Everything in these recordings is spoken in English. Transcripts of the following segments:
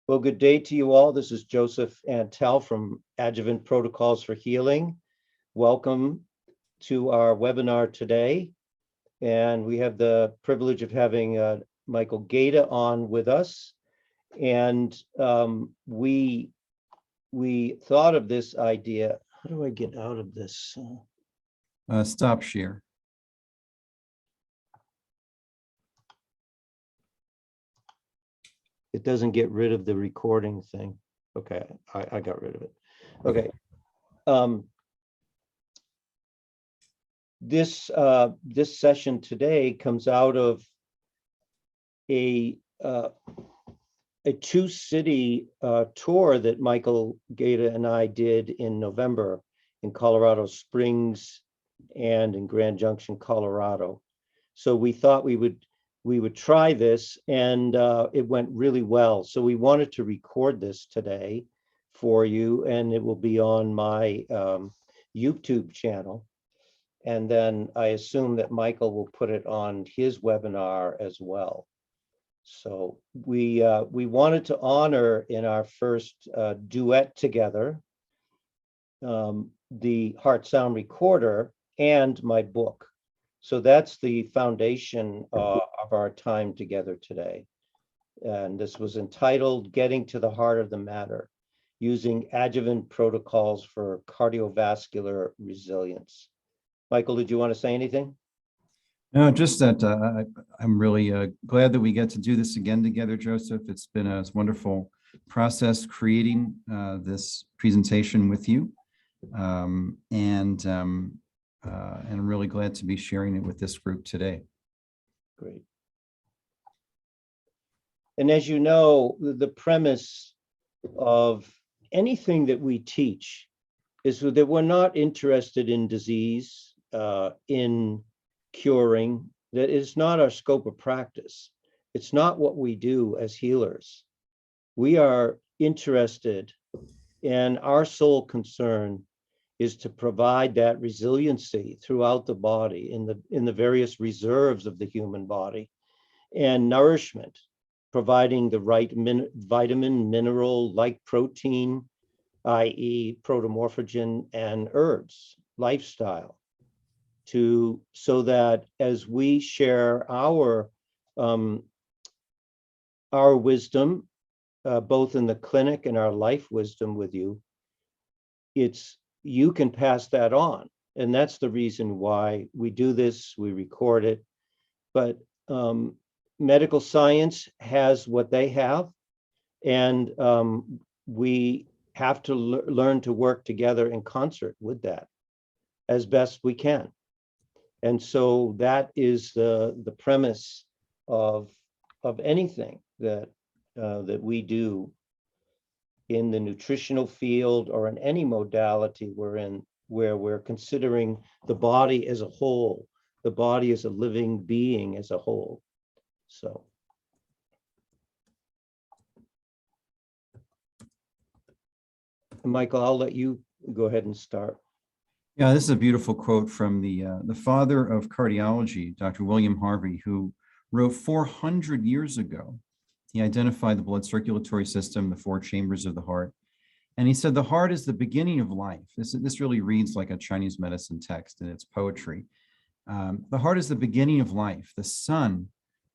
Well, good day to you all. This is Joseph Antel from Adjuvant Protocols for Healing. Welcome to our webinar today. And we have the privilege of having Michael Gaeta on with us. And we thought of this idea. How do I get out of this? Stop share. It doesn't get rid of the recording thing. Okay, I got rid of it. Okay. This session today comes out of a two-city tour that Michael Gaeta and I did in November in Colorado Springs and in Grand Junction, Colorado. So we thought we would try this, and it went really well. So we wanted to record this today for you, and it will be on my YouTube channel. And then I assume that Michael will put it on his webinar as well. So we wanted to honor in our first duet together the Heart Sound Recorder and my book. So that's the foundation of our time together today. And this was entitled Getting to the Heart of the Matter, Using Adjuvant Protocols for Cardiovascular Resilience. Michael, did you want to say anything? No, just that I'm really glad that we get to do this again together, Joseph. It's been a wonderful process creating this presentation with you. And I'm really glad to be sharing it with this group today. Great. And as you know, the premise of anything that we teach is that we're not interested in disease, in curing. That is not our scope of practice. It's not what we do as healers. We are interested, and our sole concern is to provide that resiliency throughout the body, in the various reserves of the human body, and nourishment, providing the right vitamin, mineral, like protein, i.e. protomorphogen, and herbs, lifestyle, so that as we share our wisdom, both in the clinic and our life wisdom with you, you can pass that on. And that's the reason why we do this, we record it. But medical science has what they have, and we have to learn to work together in concert with that as best we can. And so that is the premise of anything that we do in the nutritional field or in any modality we're in, where we're considering the body as a whole, the body as a living being as a whole. So. Michael, I'll let you go ahead and start. Yeah, this is a beautiful quote from the father of cardiology, Dr. William Harvey, who wrote 400 years ago. He identified the blood circulatory system, the four chambers of the heart. And he said, the heart is the beginning of life. This really reads like a Chinese medicine text in its poetry. The heart is the beginning of life, the sun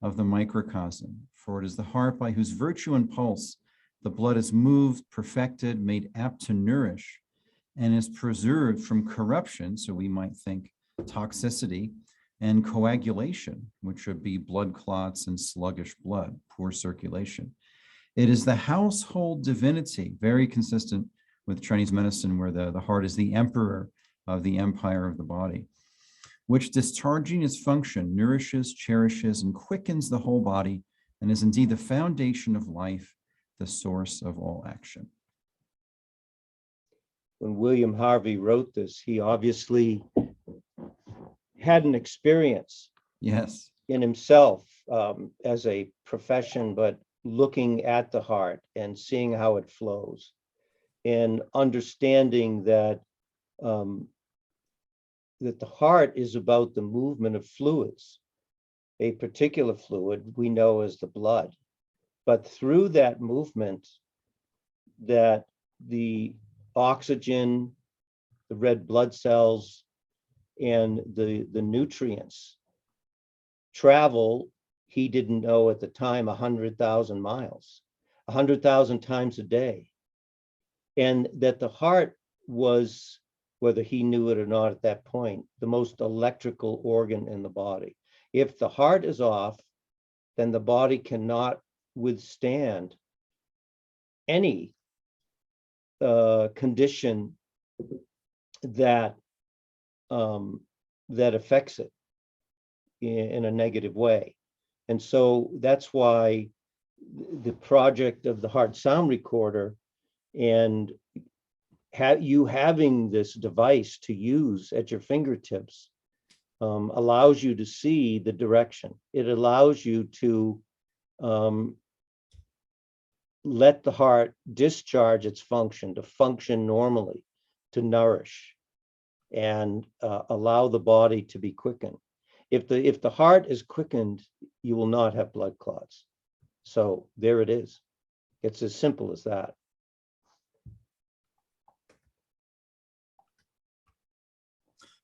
of the microcosm, for it is the heart by whose virtue and pulse the blood is moved, perfected, made apt to nourish, and is preserved from corruption, so we might think toxicity, and coagulation, which would be blood clots and sluggish blood, poor circulation. It is the household divinity, very consistent with Chinese medicine, where the heart is the emperor of the empire of the body, which, discharging its function, nourishes, cherishes, and quickens the whole body, and is indeed the foundation of life, the source of all action. When William Harvey wrote this, he obviously had an experience, yes, in himself as a profession, but looking at the heart and seeing how it flows, and understanding that that the heart is about the movement of fluids. A particular fluid we know as the blood, But through that movement, that the oxygen, the red blood cells, and the nutrients travel, he didn't know at the time, 100,000 miles, 100,000 times a day. And that the heart was, whether he knew it or not at that point, the most electrical organ in the body. If the heart is off, then the body cannot withstand any condition that that affects it in a negative way. And so that's why the project of the heart sound recorder and you having this device to use at your fingertips allows you to see the direction. It allows you to let the heart discharge its function, to function normally, to nourish, and allow the body to be quickened. If the heart is quickened, you will not have blood clots. So there it is. It's as simple as that.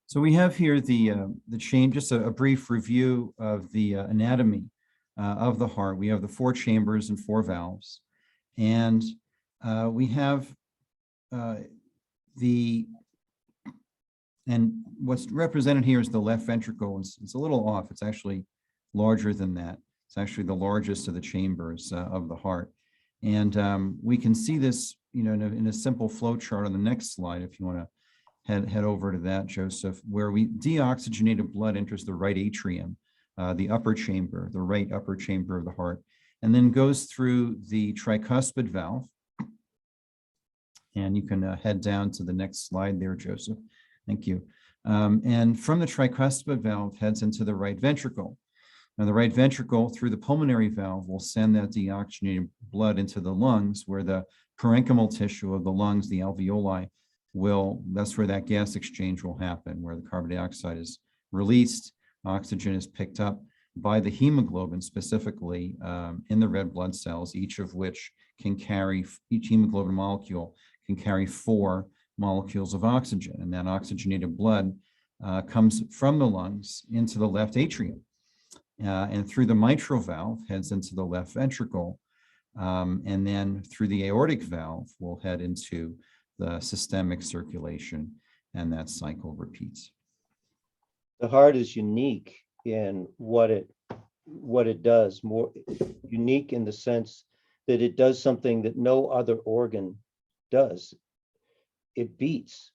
So we have here the change, just a brief review of the anatomy of the heart. We have the 4 chambers and 4 valves, and we have and what's represented here is the left ventricle. It's a little off. It's actually larger than that. It's actually the largest of the chambers of the heart. And we can see this, in a simple flow chart on the next slide, if you want to head over to that, Joseph, where deoxygenated blood enters the right atrium, the upper chamber, the right upper chamber of the heart, and then goes through the tricuspid valve. And you can head down to the next slide there, Joseph. Thank you. And from the tricuspid valve heads into the right ventricle. Now, the right ventricle through the pulmonary valve will send that deoxygenated blood into the lungs, where the parenchymal tissue of the lungs, the alveoli, that's where that gas exchange will happen, where the carbon dioxide is released, oxygen is picked up by the hemoglobin, specifically in the red blood cells, each hemoglobin molecule can carry 4 molecules of oxygen, and that oxygenated blood comes from the lungs into the left atrium, and through the mitral valve heads into the left ventricle, and then through the aortic valve will head into the systemic circulation, and that cycle repeats. The heart is unique in what it does, more unique in the sense that it does something that no other organ does. It beats,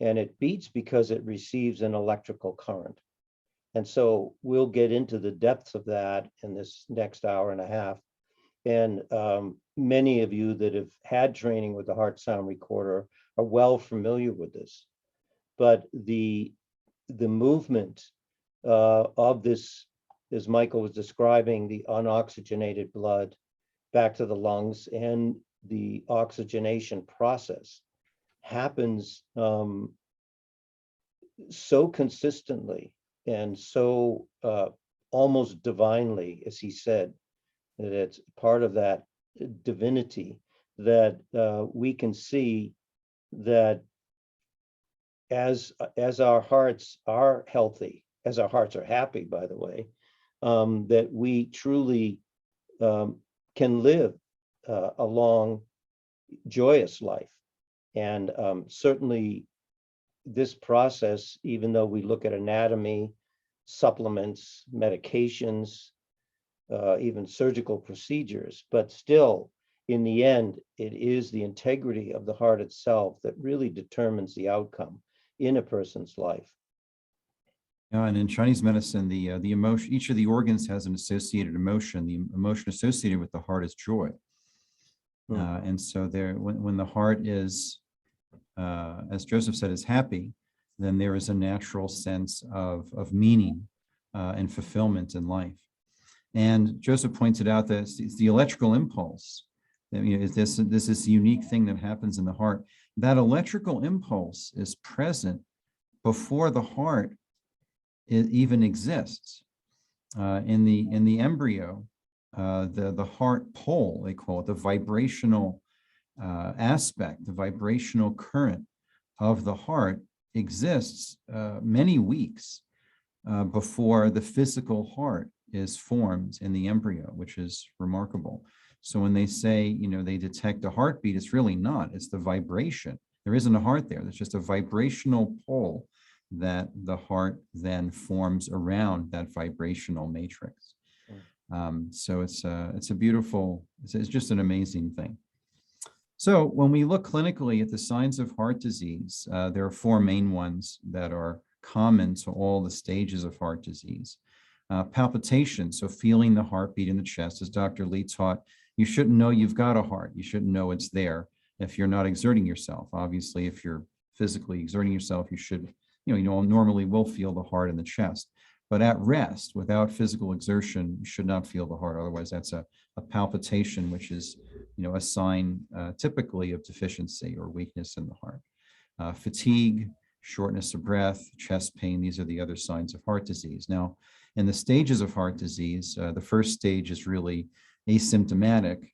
and it beats because it receives an electrical current. And so we'll get into the depths of that in this next hour and a half. And many of you that have had training with the heart sound recorder are well familiar with this. But the movement of this, as Michael was describing, the unoxygenated blood back to the lungs, and the oxygenation process happens so consistently and so almost divinely, as he said, that it's part of that divinity, that we can see that as our hearts are healthy, as our hearts are happy, by the way, that we truly can live a long, joyous life. And certainly this process, even though we look at anatomy, supplements, medications, even surgical procedures, but still, in the end, it is the integrity of the heart itself that really determines the outcome in a person's life. And in Chinese medicine, the emotion, each of the organs has an associated emotion. The emotion associated with the heart is joy. And so when the heart is, as Joseph said, is happy, then there is a natural sense of meaning and fulfillment in life. And Joseph pointed out that it's the electrical impulse. This is a unique thing that happens in the heart. That electrical impulse is present before the heart even exists. In the embryo, the heart pole, they call it, the vibrational aspect, the vibrational current of the heart exists many weeks before the physical heart is formed in the embryo, which is remarkable. So when they say, you know, they detect a heartbeat, it's really not. It's the vibration. There isn't a heart there. There's just a vibrational pole that the heart then forms around that vibrational matrix. So it's a beautiful, it's just an amazing thing. So when we look clinically at the signs of heart disease, there are four main ones that are common to all the stages of heart disease. Palpitation, so feeling the heartbeat in the chest, as Dr. Lee taught, you shouldn't know you've got a heart. You shouldn't know it's there if you're not exerting yourself. Obviously, if you're physically exerting yourself, you should, you normally will feel the heart in the chest. But at rest, without physical exertion, you should not feel the heart. Otherwise, that's a palpitation, which is, a sign typically of deficiency or weakness in the heart. Fatigue, shortness of breath, chest pain, these are the other signs of heart disease. Now, in the stages of heart disease, the first stage is really asymptomatic,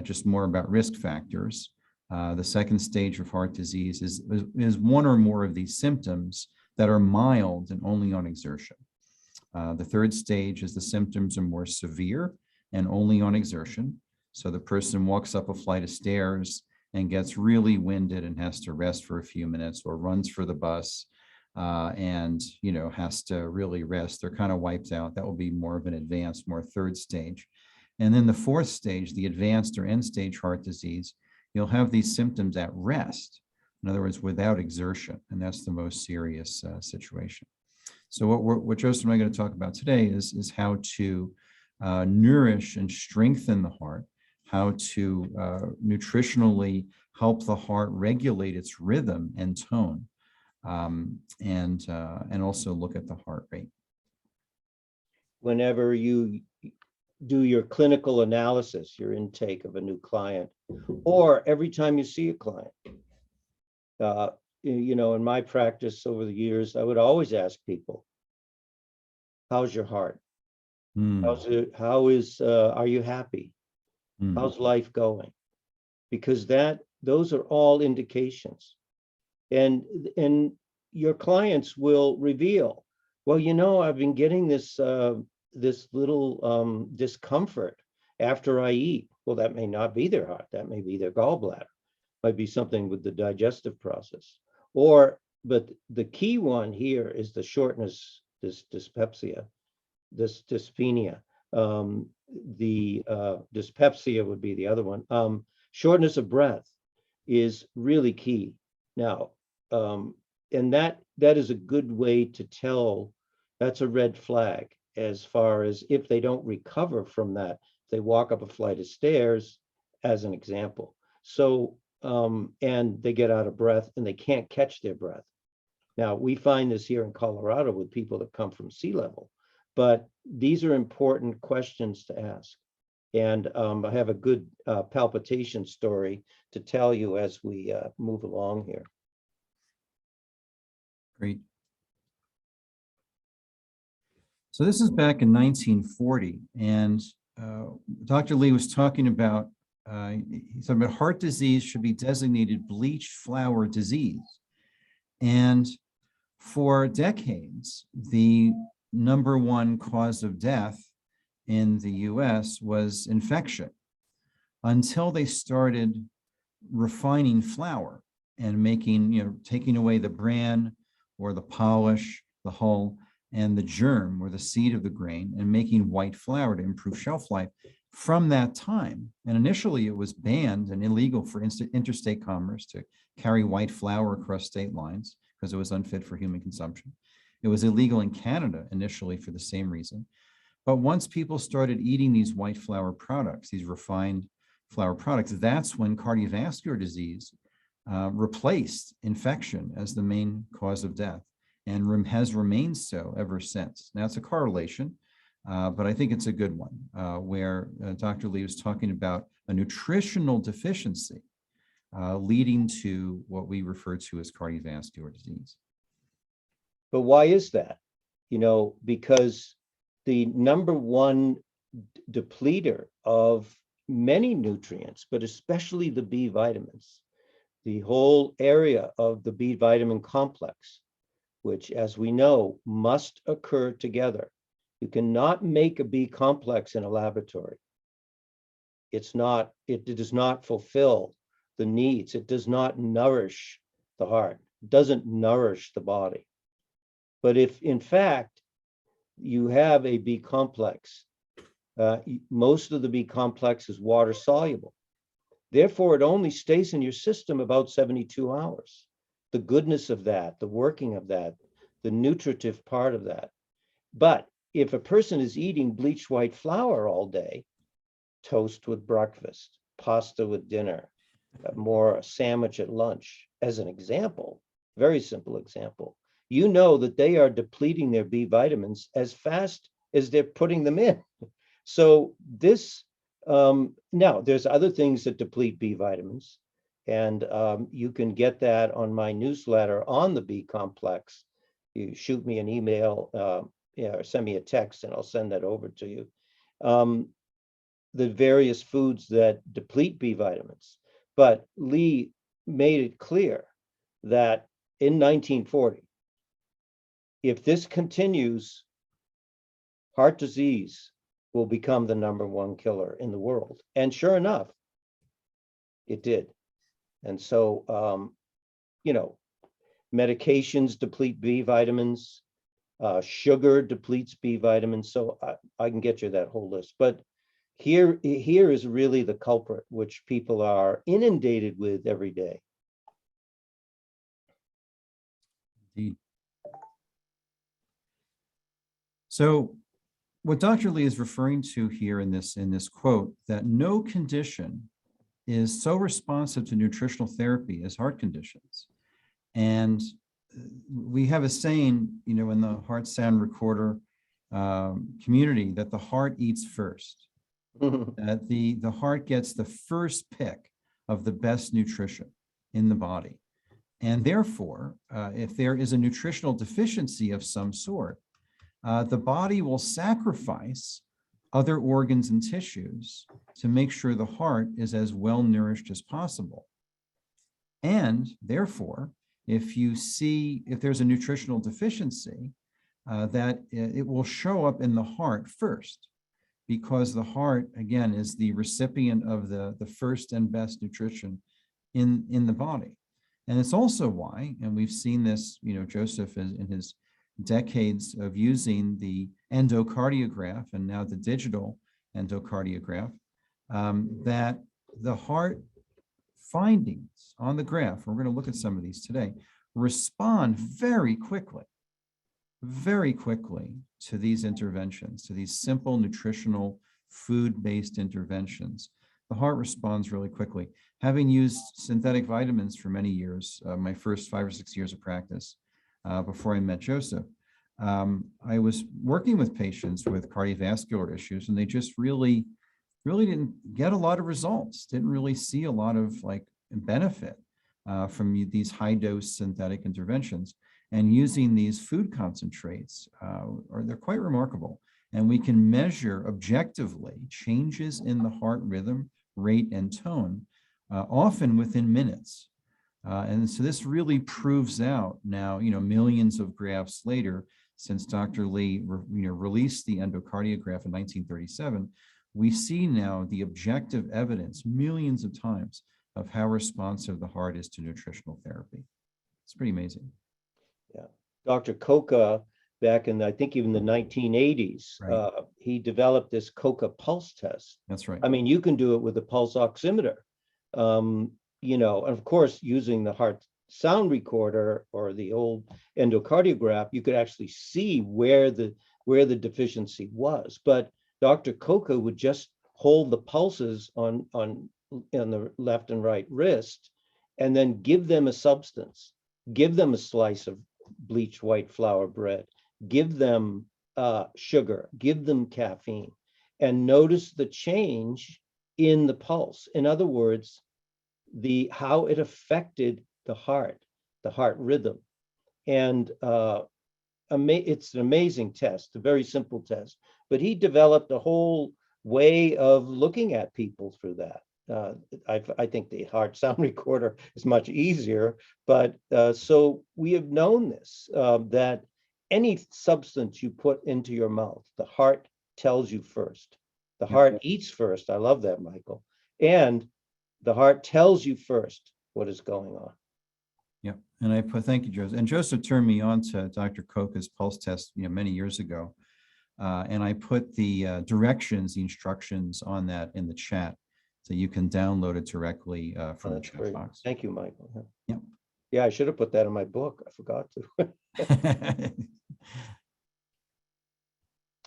just more about risk factors. The second stage of heart disease is one or more of these symptoms that are mild and only on exertion. The third stage is the symptoms are more severe and only on exertion. So the person walks up a flight of stairs and gets really winded and has to rest for a few minutes, or runs for the bus and has to really rest. They're kind of wiped out. That will be more of an advanced, more third stage. And then the fourth stage, the advanced or end stage heart disease, you'll have these symptoms at rest. In other words, without exertion, and that's the most serious situation. So what Joseph and I are going to talk about today is how to nourish and strengthen the heart, how to nutritionally help the heart regulate its rhythm and tone, and also look at the heart rate. Whenever you do your clinical analysis, your intake of a new client, or every time you see a client, in my practice over the years, I would always ask people, how's your heart? How's it? Are you happy? How's life going? Because those are all indications. And your clients will reveal, well, I've been getting this little discomfort after I eat. Well, that may not be their heart. That may be their gallbladder. Might be something with the digestive process. But the key one here is the shortness, this dyspepsia, this dyspnea. The dyspepsia would be the other one. Shortness of breath is really key. Now, and that is a good way to tell. That's a red flag as far as if they don't recover from that. They walk up a flight of stairs, as an example. So, and they get out of breath and they can't catch their breath. Now, we find this here in Colorado with people that come from sea level, but these are important questions to ask. And I have a good palpitation story to tell you as we move along here. Great. So this is back in 1940, and Dr. Lee was talking about, he said about heart disease should be designated bleached flower disease. And for decades, the number one cause of death in the US was infection, until they started refining flour and making, taking away the bran or the polish, the hull, and the germ or the seed of the grain, and making white flour to improve shelf life. From that time, and initially it was banned and illegal for interstate commerce to carry white flour across state lines because it was unfit for human consumption. It was illegal in Canada initially for the same reason. But once people started eating these white flour products, these refined flour products, that's when cardiovascular disease replaced infection as the main cause of death, and has remained so ever since. Now, it's a correlation, but I think it's a good one, where Dr. Lee was talking about a nutritional deficiency leading to what we refer to as cardiovascular disease. But why is that? Because the number one depleter of many nutrients, but especially the B vitamins. The whole area of the B vitamin complex, which, as we know, must occur together. You cannot make a B complex in a laboratory. It does not fulfill the needs. It does not nourish the heart, it doesn't nourish the body. But if, in fact, you have a B complex, most of the B complex is water soluble. Therefore, it only stays in your system about 72 hours. The goodness of that, the working of that, the nutritive part of that. But if a person is eating bleached white flour all day, toast with breakfast, pasta with dinner, more a sandwich at lunch, as an example, very simple example, you know that they are depleting their B vitamins as fast as they're putting them in. So this, now there's other things that deplete B vitamins, and you can get that on my newsletter on the B complex. You shoot me an email, or send me a text, and I'll send that over to you. The various foods that deplete B vitamins. But Lee made it clear that in 1940, if this continues, heart disease will become the #1 killer in the world. And sure enough, it did. And so, medications deplete B vitamins, sugar depletes B vitamins. So I can get you that whole list. But here is really the culprit, which people are inundated with every day. Indeed. So what Dr. Lee is referring to here in this quote, that no condition is so responsive to nutritional therapy as heart conditions. And we have a saying, in the heart sound recorder community, that the heart eats first. That the heart gets the first pick of the best nutrition in the body. And therefore, if there is a nutritional deficiency of some sort, the body will sacrifice other organs and tissues to make sure the heart is as well nourished as possible. And therefore, if there's a nutritional deficiency, that it will show up in the heart first, because the heart, again, is the recipient of the first and best nutrition in the body. And it's also why, and we've seen this, Joseph in his decades of using the endocardiograph and now the digital endocardiograph, that the heart findings on the graph, we're going to look at some of these today, respond very quickly to these interventions, to these simple nutritional food-based interventions. The heart responds really quickly. Having used synthetic vitamins for many years, my first 5 or 6 years of practice, before I met Joseph, I was working with patients with cardiovascular issues, and they just really didn't get a lot of results, didn't really see a lot of benefit from these high-dose synthetic interventions. And using these food concentrates, they're quite remarkable. And we can measure objectively changes in the heart rhythm, rate, and tone, often within minutes. And so this really proves out now, millions of graphs later, since Dr. Lee released the endocardiograph in 1937, we see now the objective evidence millions of times of how responsive the heart is to nutritional therapy. It's pretty amazing. Yeah. Dr. Coca, back in, I think, even the 1980s, Right. He developed this Coca pulse test. That's right. I mean, you can do it with a pulse oximeter, and of course, using the heart sound recorder or the old endocardiograph, you could actually see where the deficiency was. But Dr. Coca would just hold the pulses on the left and right wrist, and then give them a substance, give them a slice of bleached white flour bread, give them sugar, give them caffeine, and notice the change in the pulse. In other words, how it affected the heart rhythm. And it's an amazing test, a very simple test, but he developed a whole way of looking at people through that. I think the heart sound recorder is much easier, but so we have known this, that any substance you put into your mouth, the heart tells you first. The Yep. heart eats first. I love that, Michael. And the heart tells you first what is going on. Yep. And thank you, Joseph. And Joseph turned me on to Dr. Koka's pulse test, many years ago. And I put the directions, the instructions on that in the chat, so you can download it directly from the That's chat great. box. Thank you, Michael. Yep. Yeah, I should have put that in my book. I forgot to.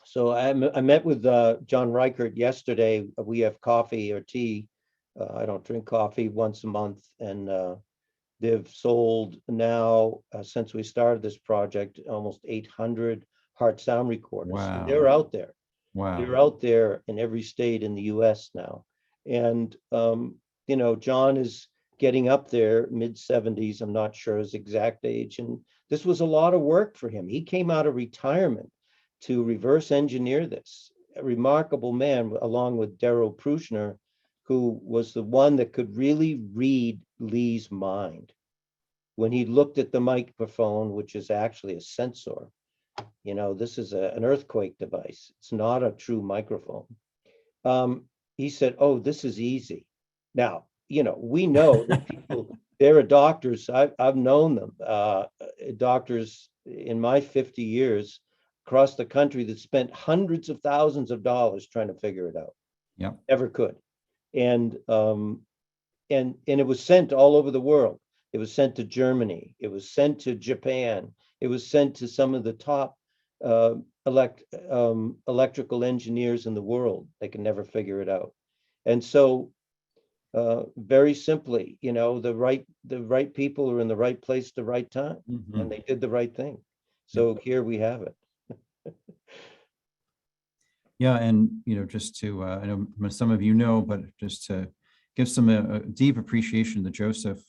So I met with John Reichert yesterday. We have coffee or tea. I don't drink coffee, once a month, and they've sold now, since we started this project, almost 800 heart sound recorders. So they're Wow. out there. Wow. They're out there in every state in the US now. And, John is getting up there, mid-70s. I'm not sure his exact age. And this was a lot of work for him. He came out of retirement to reverse engineer this. A remarkable man, along with Darrow Prushner, who was the one that could really read Lee's mind. When he looked at the microphone, which is actually a sensor, this is an earthquake device. It's not a true microphone. He said, "Oh, this is easy." Now, we know that people, there are doctors, I've known them, doctors in my 50 years across the country that spent hundreds of thousands of dollars trying to figure it out. Yep. Never could. And it was sent all over the world. It was sent to Germany. It was sent to Japan. It was sent to some of the top electrical engineers in the world. They can never figure it out. And so, very simply, the right people are in the right place at the right time, Mhm. and they did the right thing. So here we have it. Yeah, and just to I know some of but just to give some a deep appreciation to Joseph,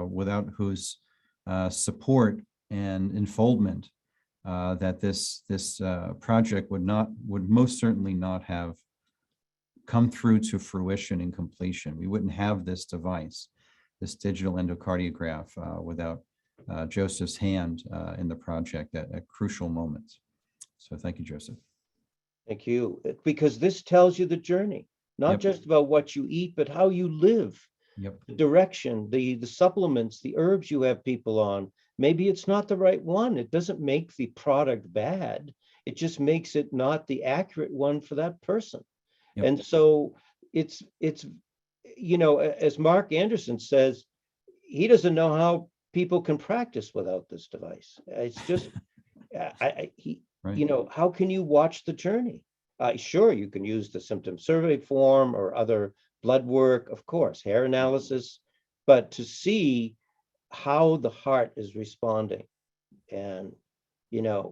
without whose support and unfoldment, that this project would most certainly not have come through to fruition and completion. We wouldn't have this device, this digital endocardiograph, without Joseph's hand in the project at crucial moments. So thank you, Joseph. Thank you. Because this tells you the journey, not Yep. just about what you eat, but how you live. Yep. The direction, the supplements, the herbs you have people on. Maybe it's not the right one. It doesn't make the product bad. It just makes it not the accurate one for that person. Yep. And so it's as Mark Anderson says, he doesn't know how people can practice without this device. It's just Right. how can you watch the journey? Sure, you can use the symptom survey form or other blood work, of course, hair analysis, but to see how the heart is responding, and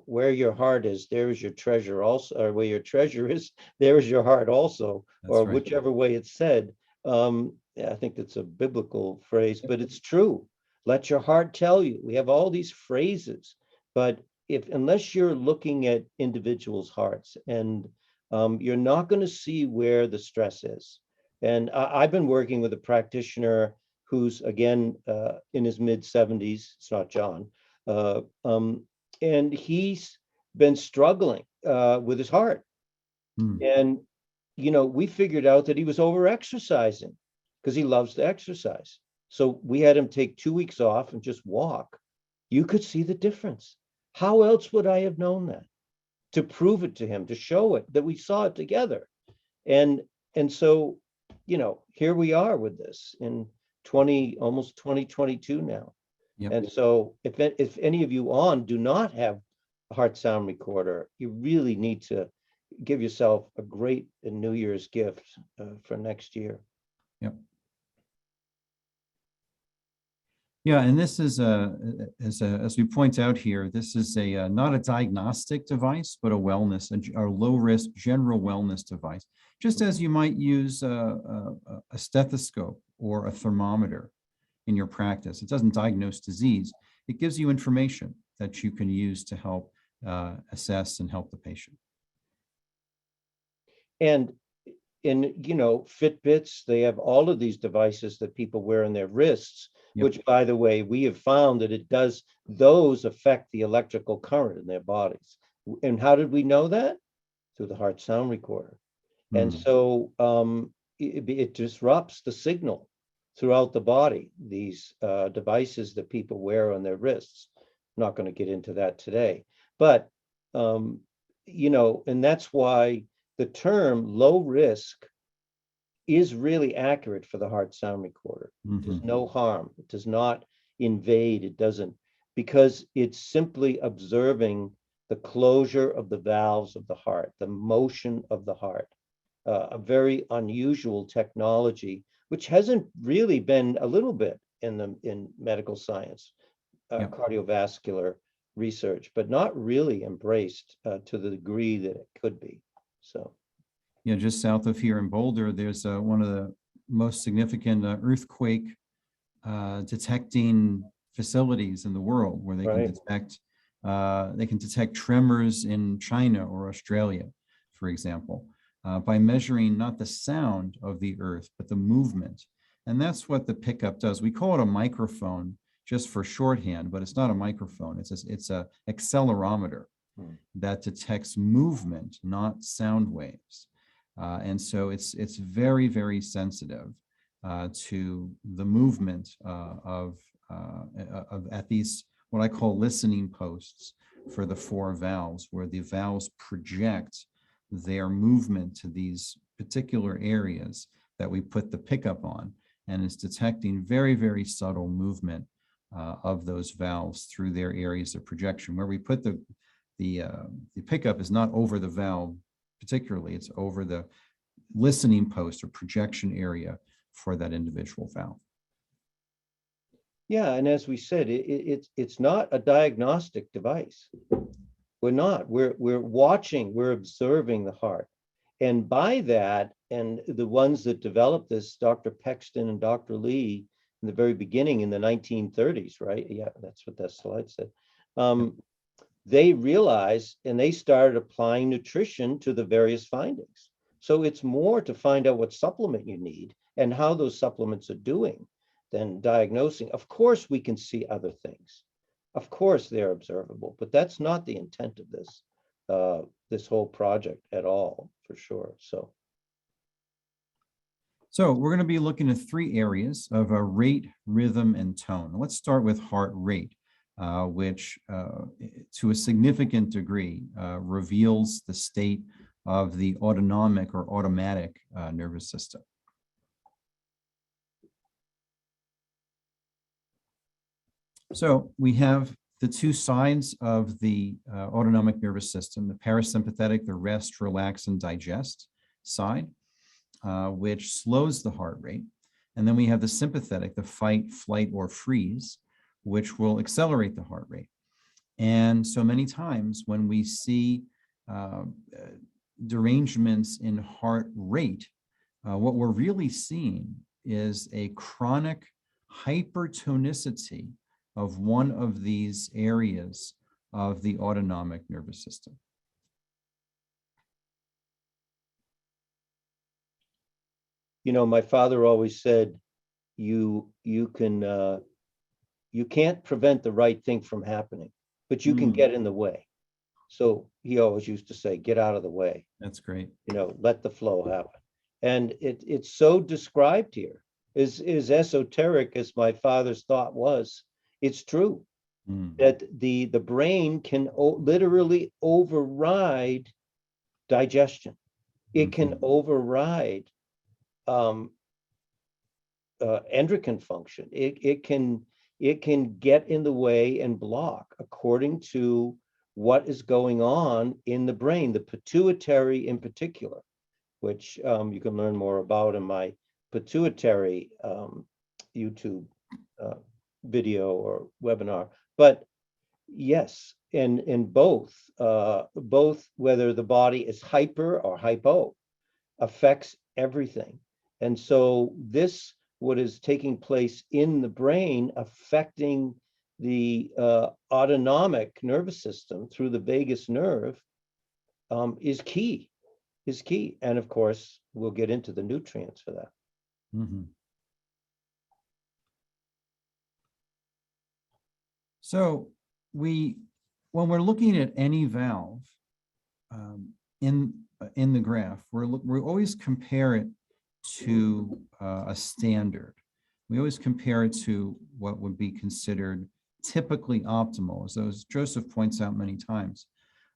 where your heart is, there is your treasure also, or where your treasure is, there is your heart also. That's or right. Whichever way it's said. I think it's a biblical phrase, but it's true. Let your heart tell you. We have all these phrases, but unless you're looking at individuals' hearts, and you're not going to see where the stress is. And I've been working with a practitioner who's, again, in his mid-70s. It's not John. And he's been struggling with his heart. And, we figured out that he was over-exercising because he loves to exercise. So we had him take 2 weeks off and just walk. You could see the difference. How else would I have known that? To prove it to him, to show it, that we saw it together. And so, here we are with this in almost 2022 now. Yep. And so if any of you do not have a heart sound recorder, you really need to give yourself a great New Year's gift for next year. Yep. Yeah, and this is as we point out here, this is not a diagnostic device, but a wellness, a low risk general wellness device. Just as you might use a stethoscope or a thermometer in your practice, it doesn't diagnose disease. It gives you information that you can use to help assess and help the patient. And in, Fitbits, they have all of these devices that people wear on their wrists, Yep. which, by the way, we have found that those affect the electrical current in their bodies. And how did we know that? Through the heart sound recorder. And so it disrupts the signal throughout the body, these devices that people wear on their wrists. I'm not going to get into that today, but, and that's why the term low risk is really accurate for the heart sound recorder. There's no harm. It does not invade. It doesn't, because it's simply observing the closure of the valves of the heart, the motion of the heart. A very unusual technology, which hasn't really been a little bit in medical science, cardiovascular research, but not really embraced to the degree that it could be. So, just south of here in Boulder, there's one of the most significant earthquake detecting facilities in the world, where they can detect tremors in China or Australia, for example, by measuring not the sound of the earth, but the movement. And that's what the pickup does. We call it a microphone just for shorthand, but it's not a microphone. It's a accelerometer that detects movement, not sound waves. And so it's very, very sensitive to the movement of at these, what I call listening posts for the 4 valves, where the valves project their movement to these particular areas that we put the pickup on, and it's detecting very, very subtle movement of those valves through their areas of projection. Where we put the pickup is not over the valve particularly, it's over the listening post or projection area for that individual valve. Yeah, and as we said, it's not a diagnostic device. We're not. We're watching, we're observing the heart. And by that, and the ones that developed this, Dr. Pexton and Dr. Lee, in the very beginning in the 1930s, right? Yeah, that's what that slide said. They realized, and they started applying nutrition to the various findings. So it's more to find out what supplement you need and how those supplements are doing than diagnosing. Of course, we can see other things. Of course, they're observable, but that's not the intent of this whole project at all, for sure. So we're going to be looking at 3 areas of rate, rhythm, and tone. Let's start with heart rate, which to a significant degree reveals the state of the autonomic or automatic nervous system. So we have the 2 sides of the autonomic nervous system, the parasympathetic, the rest, relax, and digest side, which slows the heart rate. And then we have the sympathetic, the fight, flight, or freeze, which will accelerate the heart rate. And so many times when we see derangements in heart rate, what we're really seeing is a chronic hypertonicity of one of these areas of the autonomic nervous system. My father always said, you can't prevent the right thing from happening, but you can get in the way. So he always used to say, get out of the way. That's great. Let the flow happen. And it's so described here. As esoteric as my father's thought was, it's true that the brain can literally override digestion. It can override endocrine function. It can get in the way and block according to what is going on in the brain, the pituitary in particular, which you can learn more about in my pituitary YouTube video or webinar. But yes, in both whether the body is hyper or hypo affects everything. And so what is taking place in the brain affecting the autonomic nervous system through the vagus nerve is key, And of course, we'll get into the nutrients for that. Mhm. So when we're looking at any valve in the graph, we always compare it to a standard. We always compare it to what would be considered typically optimal. As Joseph points out many times,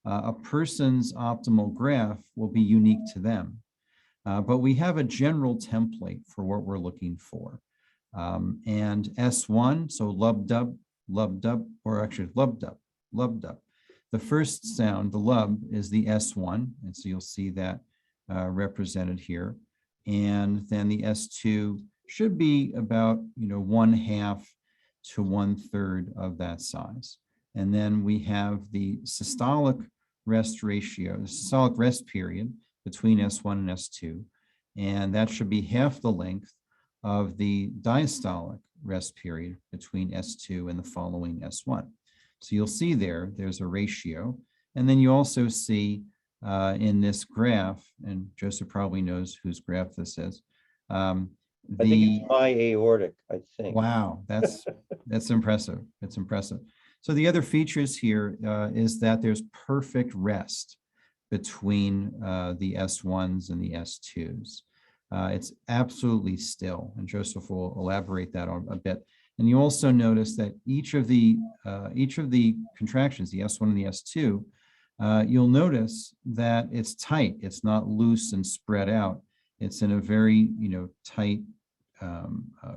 a person's optimal graph will be unique to them. But we have a general template for what we're looking for. And S1, so lub-dub, or actually lub-dub. The first sound, the lub, is the S1, and so you'll see that represented here. And then the S2 should be about 1/2 to 1/3 of that size. And then we have the systolic rest ratio, the systolic rest period between S1 and S2, and that should be half the length of the diastolic rest period between S2 and the following S1. So you'll see there's a ratio. And then you also see in this graph, and Joseph probably knows whose graph this is. I think it's my aortic, I think. Wow, that's impressive. It's impressive. So the other features here is that there's perfect rest between the S1s and the S2s. It's absolutely still, and Joseph will elaborate that on a bit. And you also notice that each of the contractions, the S1 and the S2, you'll notice that it's tight. It's not loose and spread out. It's in a very tight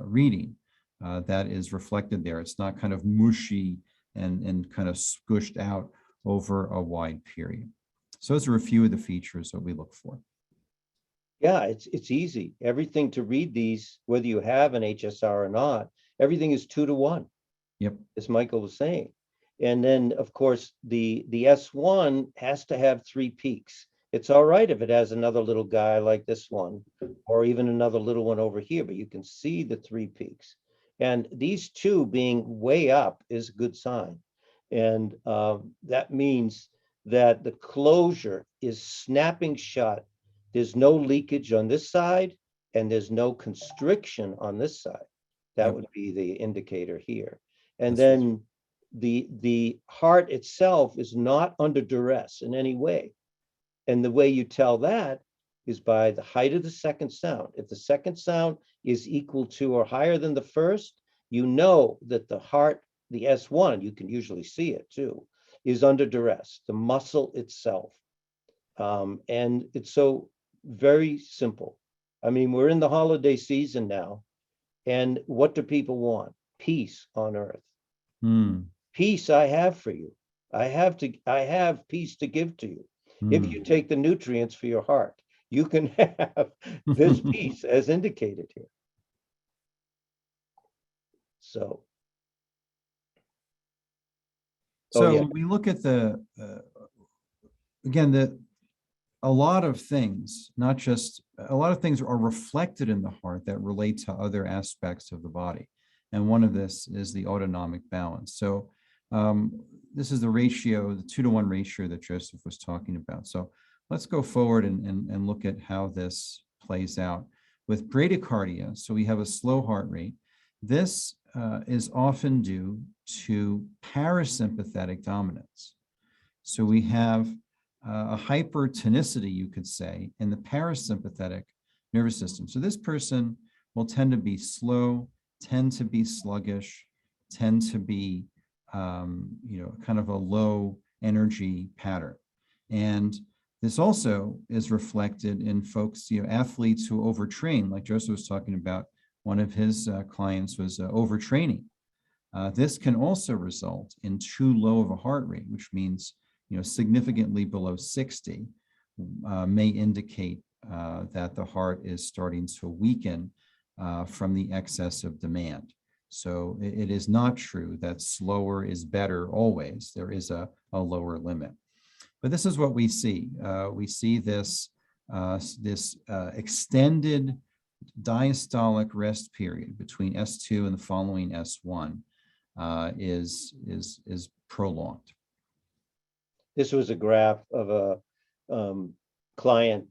reading that is reflected there. It's not kind of mushy and kind of squished out over a wide period. So those are a few of the features that we look for. Yeah, it's easy. Everything to read these, whether you have an HSR or not, everything is 2 to 1. Yep. As Michael was saying. And then, of course, the S1 has to have 3 peaks. It's all right if it has another little guy like this one, or even another little one over here, but you can see the 3 peaks. And these 2 being way up is a good sign. And that means that the closure is snapping shut. There's no leakage on this side, and there's no constriction on this side. That would be the indicator here. And then the heart itself is not under duress in any way. And the way you tell that is by the height of the second sound. If the second sound is equal to or higher than the first, you know that the heart, the S1, you can usually see it too, is under duress, the muscle itself. And it's so very simple. I mean, we're in the holiday season now. And what do people want? Peace on earth. Peace I have for you. I have peace to give to you. If you take the nutrients for your heart, you can have this peace as indicated here. So when we look at a lot of things, a lot of things are reflected in the heart that relate to other aspects of the body. And one of this is the autonomic balance. So this is the ratio, the 2 to 1 ratio that Joseph was talking about. So let's go forward and look at how this plays out. With bradycardia, so we have a slow heart rate. This is often due to parasympathetic dominance. So we have a hypertonicity, you could say, in the parasympathetic nervous system. So this person will tend to be slow, tend to be sluggish, tend to be, kind of a low energy pattern. And this also is reflected in folks, athletes who overtrain, like Joseph was talking about. One of his clients was overtraining. This can also result in too low of a heart rate, which means significantly below 60 may indicate that the heart is starting to weaken from the excess of demand. So it is not true that slower is better always. There is a lower limit. But this is what we see. We see this extended diastolic rest period between S2 and the following S1. is prolonged. This was a graph of a client.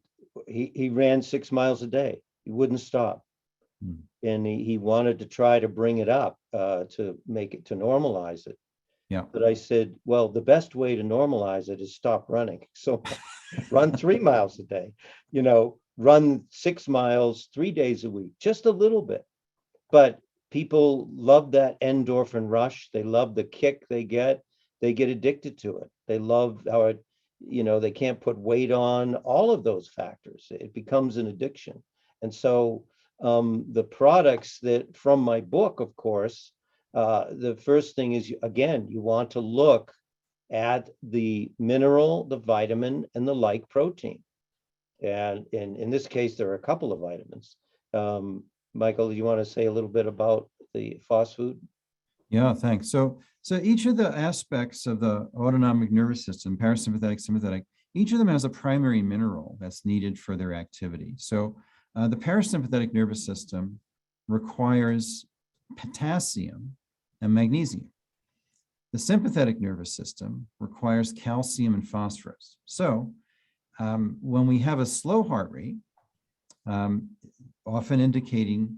He ran 6 miles a day. He wouldn't stop. Hmm. And he wanted to try to bring it up to make it, to normalize it. Yeah. But I said, well, the best way to normalize it is stop running. So run 3 miles a day, run 6 miles 3 days a week, just a little bit. But people love that endorphin rush. They love the kick they get. They get addicted to it. They love how it, they can't put weight on, all of those factors. It becomes an addiction. And so the products that from my book, of course, the first thing is, again, you want to look at the mineral, the vitamin, and the like protein. And in this case, there are a couple of vitamins. Michael, you want to say a little bit about the phosphood? Yeah, thanks. So each of the aspects of the autonomic nervous system, parasympathetic, sympathetic, each of them has a primary mineral that's needed for their activity. So the parasympathetic nervous system requires potassium and magnesium. The sympathetic nervous system requires calcium and phosphorus. So when we have a slow heart rate, often indicating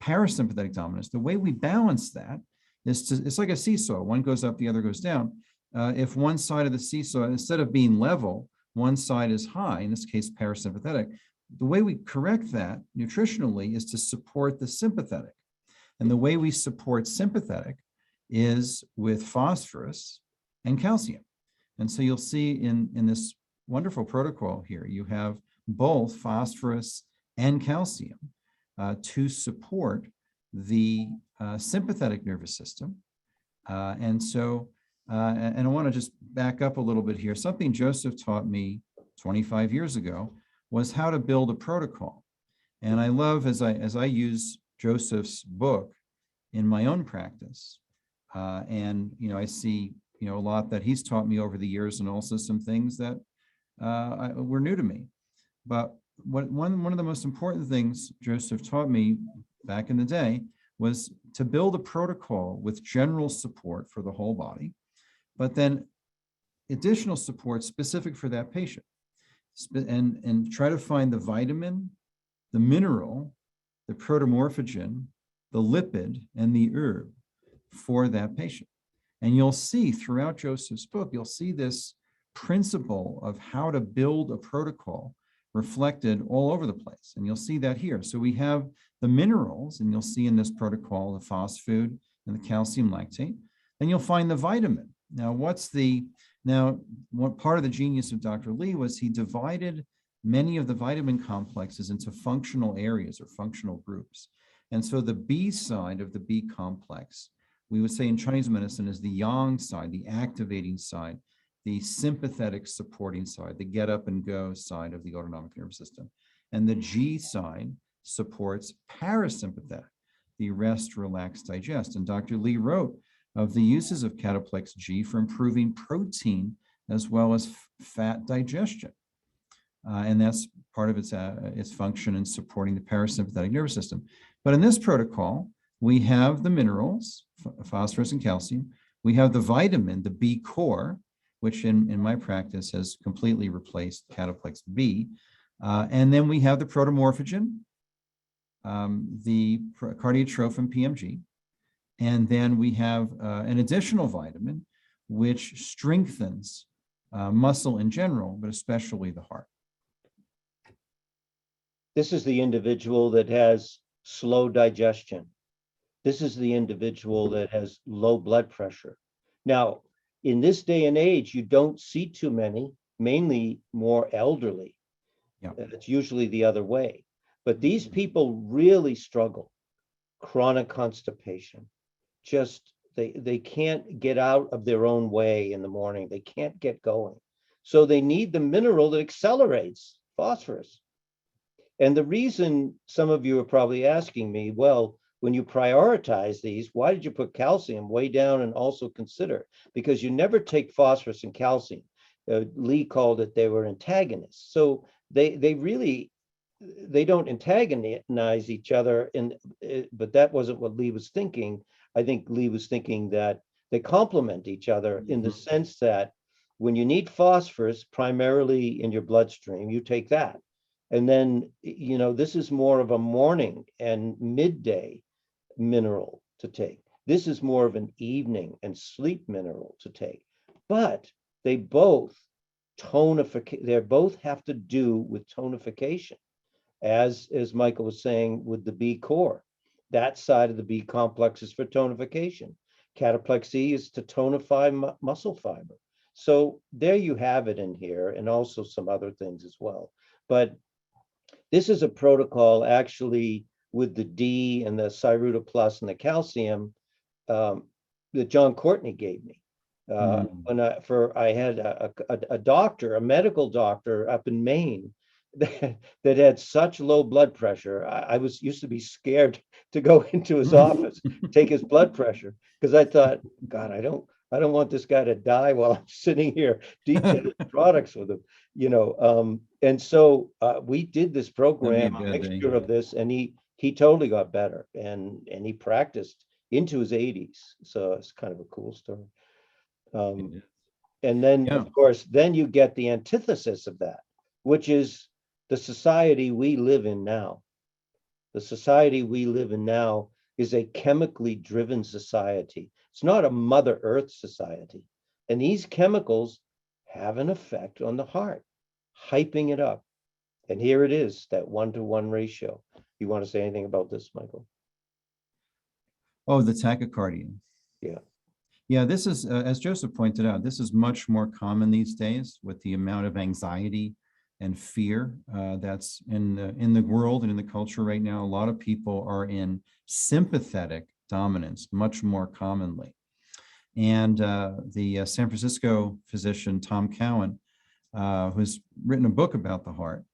parasympathetic dominance, the way we balance that is it's like a seesaw. One goes up, the other goes down. If one side of the seesaw, instead of being level, one side is high, in this case, parasympathetic, the way we correct that nutritionally is to support the sympathetic. And the way we support sympathetic is with phosphorus and calcium. And so you'll see in this wonderful protocol here, you have both phosphorus and calcium to support the sympathetic nervous system. And I want to just back up a little bit here. Something Joseph taught me 25 years ago was how to build a protocol. And I love, as I use Joseph's book in my own practice, and I see a lot that he's taught me over the years, and also some things that were new to me. But one of the most important things Joseph taught me back in the day was to build a protocol with general support for the whole body, but then additional support specific for that patient, and try to find the vitamin, the mineral, the protomorphogen, the lipid, and the herb for that patient. And you'll see throughout Joseph's book, you'll see this principle of how to build a protocol reflected all over the place. And you'll see that here. So we have the minerals, and you'll see in this protocol the phosphood and the calcium lactate. Then you'll find the vitamin. Now, what part of the genius of Dr. Lee was he divided many of the vitamin complexes into functional areas or functional groups. And so the B side of the B complex, we would say in Chinese medicine, is the yang side, the activating side, the sympathetic supporting side, the get up and go side of the autonomic nervous system. And the G side supports parasympathetic, the rest, relax, digest. And Dr. Lee wrote of the uses of cataplex G for improving protein as well as fat digestion. And that's part of its function in supporting the parasympathetic nervous system. But in this protocol, we have the minerals, phosphorus and calcium. We have the vitamin, the B core, which in my practice has completely replaced cataplex B. And then we have the protomorphogen, the cardiotrophin PMG. And then we have an additional vitamin, which strengthens muscle in general, but especially the heart. This is the individual that has slow digestion. This is the individual that has low blood pressure. Now, in this day and age, you don't see too many, mainly more elderly. Yeah. It's usually the other way. But these people really struggle. Chronic constipation. Just they can't get out of their own way in the morning. They can't get going. So they need the mineral that accelerates, phosphorus. And the reason some of you are probably asking me, well, when you prioritize these, why did you put calcium way down and also consider? Because you never take phosphorus and calcium. Lee called it, they were antagonists. So they don't antagonize each other, but that wasn't what Lee was thinking. I think Lee was thinking that they complement each other in the sense that when you need phosphorus primarily in your bloodstream, you take that. And then, this is more of a morning and midday mineral to take. This is more of an evening and sleep mineral to take. But they both they both have to do with tonification, as Michael was saying with the B core. That side of the B complex is for tonification. Cataplexy is to tonify muscle fiber. So there you have it in here, and also some other things as well. But this is a protocol actually with the D and the Cyruta Plus and the calcium that John Courtney gave me. When I had a doctor, a medical doctor up in Maine that had such low blood pressure. I was used to be scared to go into his office, take his blood pressure, because I thought, God, I don't want this guy to die while I'm sitting here detailing products with him, and so we did this program, a mixture of this, and he totally got better, and he practiced into his 80s. So it's kind of a cool story. And then, of course, then you get the antithesis of that, which is the society we live in now. The society we live in now is a chemically driven society. It's not a Mother Earth society. And these chemicals have an effect on the heart, hyping it up. And here it is, that 1-to-1 ratio. You want to say anything about this, Michael? Oh, the tachycardia. Yeah. Yeah, this is, as Joseph pointed out, this is much more common these days with the amount of anxiety and fear that's in the world and in the culture right now. A lot of people are in sympathetic dominance much more commonly. And the San Francisco physician, Tom Cowan, who's written a book about the heart,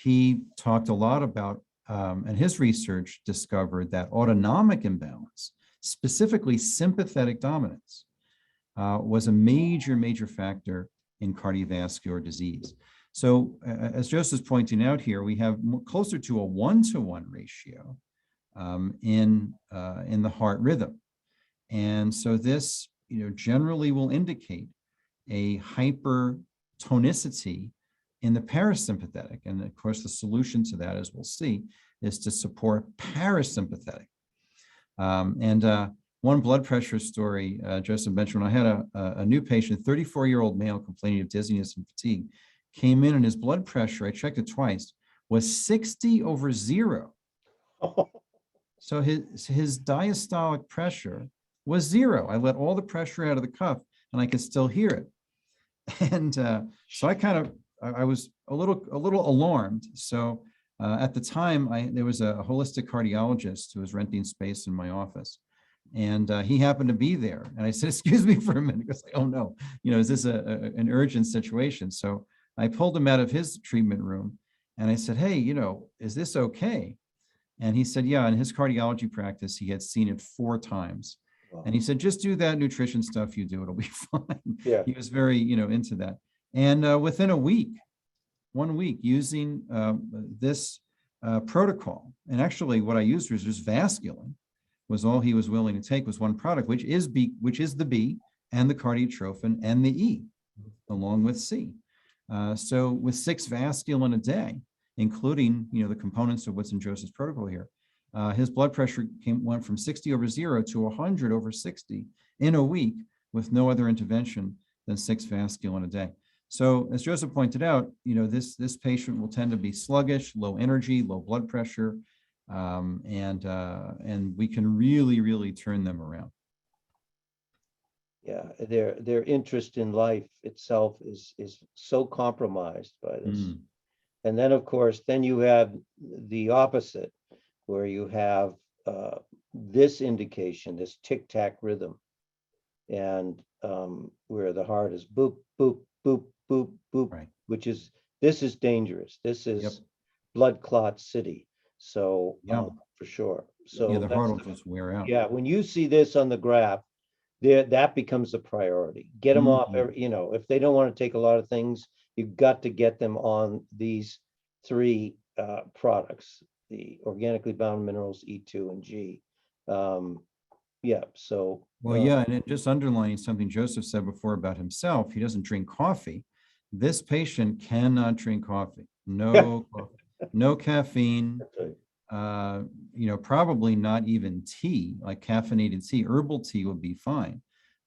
he talked a lot about, and his research discovered that autonomic imbalance, specifically sympathetic dominance, was a major factor in cardiovascular disease. So as Joseph's pointing out here, we have closer to a 1-to-1 ratio in the heart rhythm. And so this, generally will indicate a hypertonicity in the parasympathetic. And of course, the solution to that, as we'll see, is to support parasympathetic. One blood pressure story, Joseph mentioned, when I had a new patient, 34-year-old male complaining of dizziness and fatigue, came in and his blood pressure, I checked it twice, was 60/0. So his diastolic pressure was 0. I let all the pressure out of the cuff and I could still hear it. And so I was a little alarmed. So at the time, there was a holistic cardiologist who was renting space in my office. And he happened to be there. And I said, excuse me for a minute. Because oh no, is this an urgent situation? So I pulled him out of his treatment room and I said, hey, is this okay? And he said, yeah, in his cardiology practice, he had seen it 4 times. Wow. And he said, just do that nutrition stuff you do, it'll be fine. Yeah. He was very, into that. And within 1 week, using this protocol, and actually what I used was just Vascular, was all he was willing to take, was one product, which is the B and the cardiotrophin and the E, along with C. So with 6 Vascular a day, including the components of what's in Joseph's protocol here, his blood pressure went from 60/0 to 100/60 in a week with no other intervention than 6 Vascular a day. So as Joseph pointed out, this patient will tend to be sluggish, low energy, low blood pressure, and we can really turn them around. Yeah, their interest in life itself is so compromised by this. And then, of course, you have the opposite, where you have this indication, this tic-tac rhythm, and where the heart is boop, boop, boop, boop, boop, right. This is dangerous. This is blood clot city. So for sure. So the heart will just wear out. Yeah, when you see this on the graph, that becomes the priority. Get them off. If they don't want to take a lot of things, you've got to get them on these 3 products: the organically bound minerals E2 and G. Yeah. So, Well, yeah, and it just underlining something Joseph said before about himself. He doesn't drink coffee. This patient cannot drink coffee. No coffee, no caffeine. that's right. Uh, probably not even tea, like caffeinated tea. Herbal tea would be fine,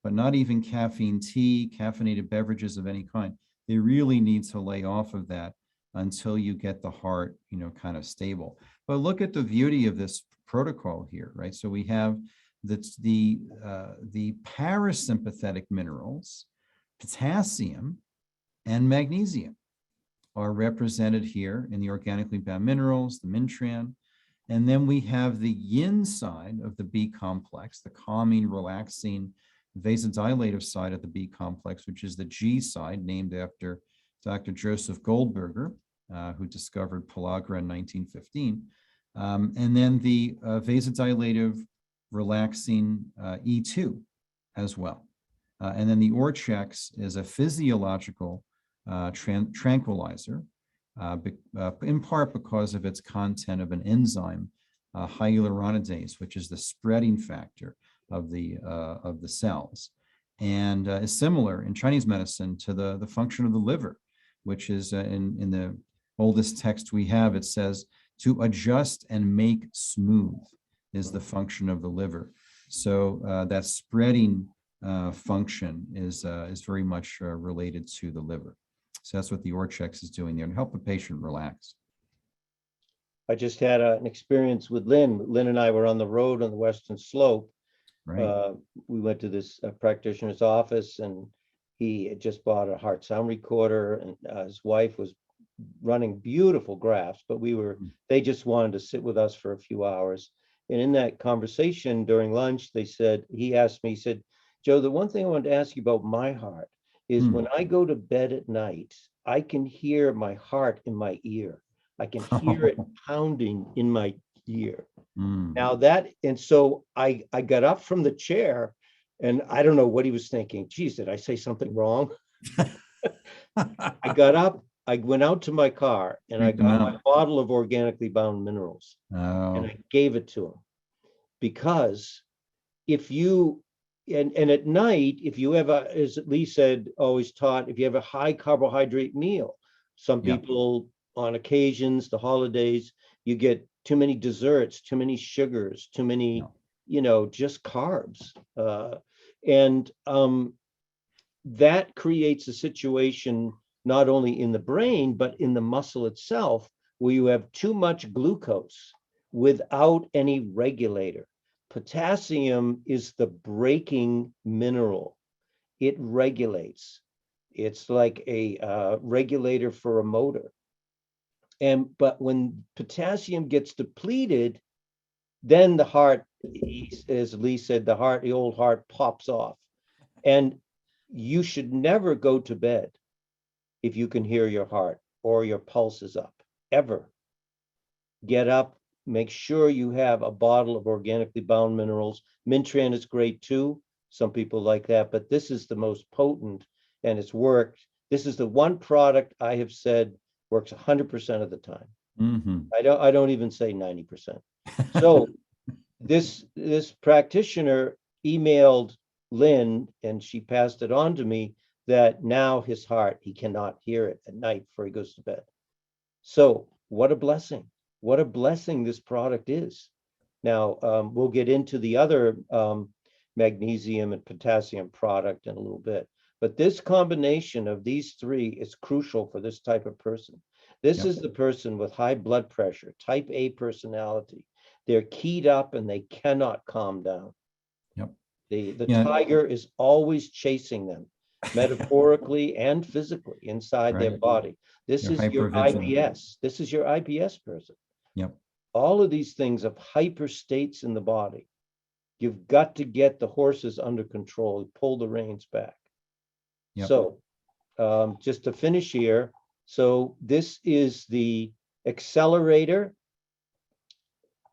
but not even caffeine tea, caffeinated beverages of any kind. They really need to lay off of that until you get the heart, kind of stable. But look at the beauty of this protocol here, right? So we have the parasympathetic minerals, potassium and magnesium are represented here in the organically bound minerals, the Mintran. And then we have the yin side of the B complex, the calming, relaxing, vasodilative side of the B complex, which is the G side, named after Dr. Joseph Goldberger, who discovered pellagra in 1915. And then the vasodilative, relaxing E2 as well. And then the Orchex is a physiological tranquilizer, in part because of its content of an enzyme, hyaluronidase, which is the spreading factor of the cells, and is similar in Chinese medicine to the function of the liver, which is in the oldest text we have. It says to adjust and make smooth is the function of the liver. So that spreading function is very much related to the liver. So that's what the Orchex is doing there, and help the patient relax. I just had an experience with Lynn. Lynn and I were on the road on the Western Slope. Right. We went to this practitioner's office, and he had just bought a heart sound recorder, and his wife was running beautiful graphs, but they just wanted to sit with us for a few hours. And in that conversation during lunch, he asked me, he said, Joe, the one thing I wanted to ask you about my heart is when I go to bed at night, I can hear my heart in my ear. I can hear it pounding in my ear. Now and so I got up from the chair, and I don't know what he was thinking. Geez, did I say something wrong? I got up, I went out to my car, and I Freaked them got my out. bottle of organically bound minerals, and Oh, I gave it to him. Because if you and at night, if you have as Lee said, always taught, if you have a high carbohydrate meal, some yeah. people on occasions, the holidays, you get too many desserts, too many sugars, too many, just carbs. And that creates a situation not only in the brain, but in the muscle itself, where you have too much glucose without any regulator. Potassium is the braking mineral. It regulates. It's like a regulator for a motor. But when potassium gets depleted, then the heart, as Lee said, the old heart pops off. And you should never go to bed if you can hear your heart or your pulse is up, ever. Get up, make sure you have a bottle of organically bound minerals. Mintran is great too. Some people like that, but this is the most potent, and it's worked. This is the one product I have said works 100% of the time. I don't even say 90%. So this practitioner emailed Lynn, and she passed it on to me, that now his heart, he cannot hear it at night before he goes to bed. So what a blessing. What a blessing this product is. Now, we'll get into the other magnesium and potassium product in a little bit. But this combination of these three is crucial for this type of person. This is the person with high blood pressure, type A personality. They're keyed up and they cannot calm down. Yep. The tiger is always chasing them, metaphorically and physically inside their body. This is your IBS. This is your IBS person. Yep. All of these things of hyper states in the body. You've got to get the horses under control, pull the reins back. Yep. So just to finish here, so this is the accelerator.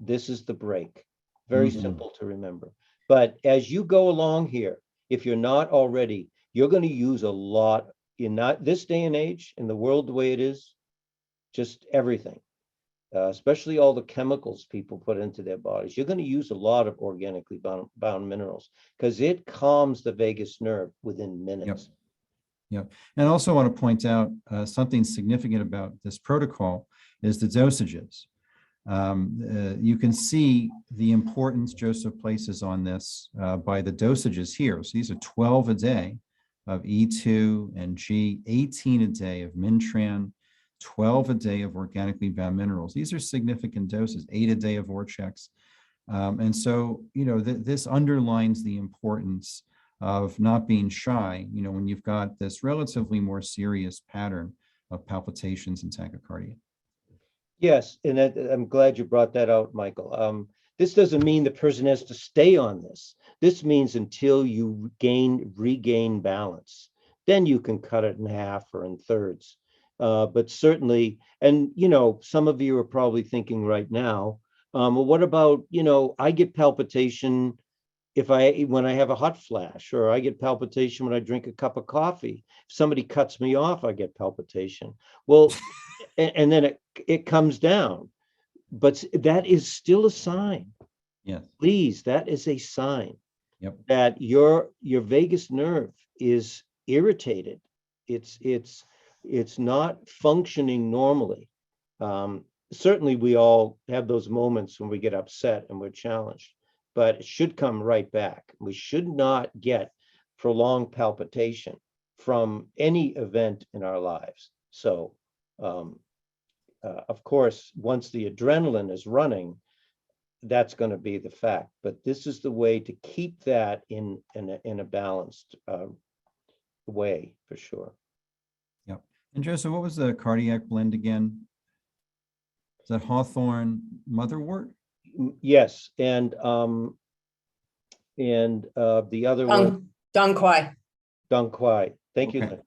This is the brake. Very simple to remember. But as you go along here, if you're not already, you're going to use a lot in not this day and age, in the world the way it is, just everything. especially all the chemicals people put into their bodies. You're going to use a lot of organically bound minerals because it calms the vagus nerve within Yep. minutes. Yep. And I also want to point out something significant about this protocol is the dosages. You can see the importance Joseph places on this by the dosages here. So these are 12 a day of E2 and G, 18 a day of Mintran, 12 a day of organically bound minerals. These are significant doses, 8 a day of Vortex. And so, this underlines the importance of not being shy, when you've got this relatively more serious pattern of palpitations and tachycardia. Yes, and I'm glad you brought that out, Michael. This doesn't mean the person has to stay on this. This means until you regain balance, then you can cut it in half or in thirds. But certainly, and some of you are probably thinking right now, well, what about, I get palpitation when I have a hot flash, or I get palpitation when I drink a cup of coffee. If somebody cuts me off, I get palpitation. Well, and then it comes down, but that is still a sign. Yes. Please, that is a sign. Yep. That your vagus nerve is irritated. It's not functioning normally. Certainly we all have those moments when we get upset and we're challenged, but it should come right back. We should not get prolonged palpitation from any event in our lives. So of course, once the adrenaline is running, that's going to be the fact. But this is the way to keep that in a balanced way, for sure. Yep. And Joseph, what was the cardiac blend again? Is that Hawthorne motherwort? Yes, and the other one, Dong Quai. Dong Quai. Thank you, Okay. Lynn.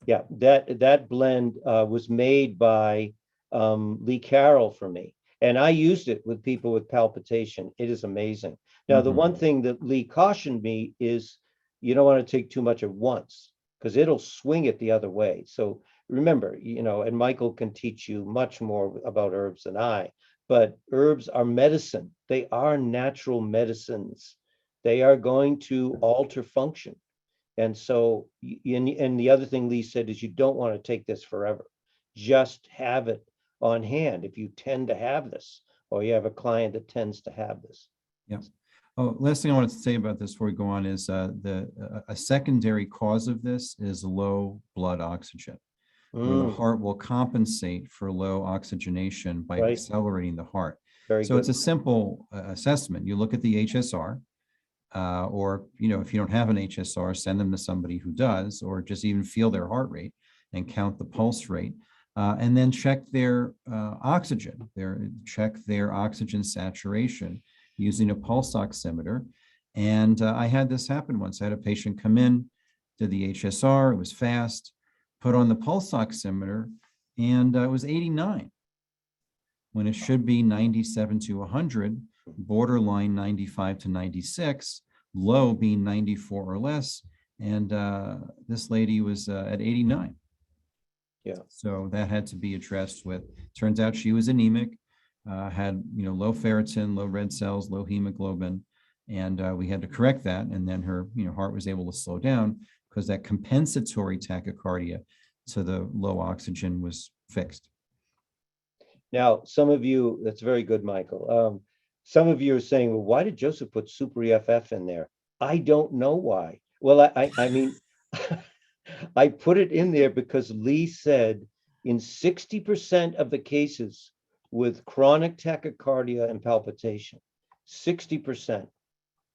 Yeah, that blend was made by Lee Carroll for me, and I used it with people with palpitation. It is amazing. Now, the one thing that Lee cautioned me is you don't want to take too much at once because it'll swing it the other way. So remember, and Michael can teach you much more about herbs than I, but herbs are medicine. They are natural medicines. They are going to alter function. And so, and the other thing Lee said is you don't want to take this forever. Just have it on hand if you tend to have this, or you have a client that tends to have this. Yep. Oh, last thing I wanted to say about this before we go on is a secondary cause of this is low blood oxygen, where the heart will compensate for low oxygenation by Right. accelerating the heart. Very So good. it's a simple assessment. You look at the HSR, or if you don't have an HSR, send them to somebody who does, or just even feel their heart rate and count the pulse rate, and then check their oxygen, check their oxygen saturation using a pulse oximeter. And I had this happen once. I had a patient come in, did the HSR, it was fast, put on the pulse oximeter, and it was 89 when it should be 97 to 100, borderline 95 to 96, low being 94 or less. And this lady was at 89. Yeah. So that had to be addressed with, turns out she was anemic, had low ferritin, low red cells, low hemoglobin. And we had to correct that. And then her heart was able to slow down because that compensatory tachycardia to the low oxygen was fixed. Now, some of you, that's very good, Michael. Some of you are saying, well, why did Joseph put Super EFF in there? I don't know why. Well, I mean, I put it in there because Lee said in 60% of the cases with chronic tachycardia and palpitation, 60%,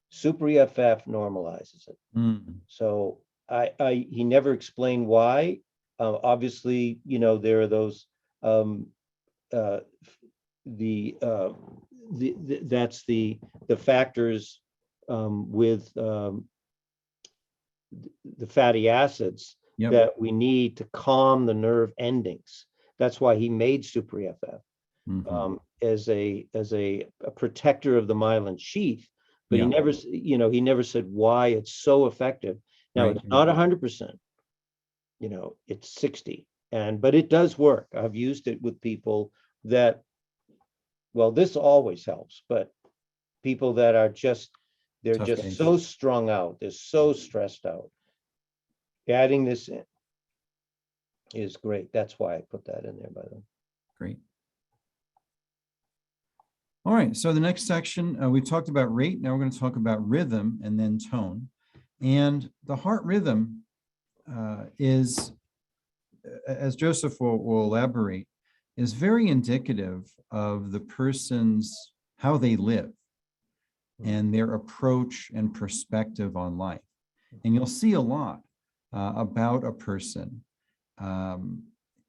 Super EFF normalizes it. So he never explained why. Obviously, there are those that's the factors with the fatty acids that we need to calm the nerve endings. That's why he made Super EFF as a protector of the myelin sheath. But he never said why it's so effective. Now it's not 100%. It's 60, but it does work. I've used it with people that well, this always helps, but people that are just, they're Tough just days. so strung out, they're so stressed out. Adding this in is great. That's why I put that in there, by the way. Great. All right, so the next section, we've talked about rate. Now we're going to talk about rhythm and then tone. And the heart rhythm is, as Joseph will elaborate, is very indicative of the person's, how they live and their approach and perspective on life. And you'll see a lot about a person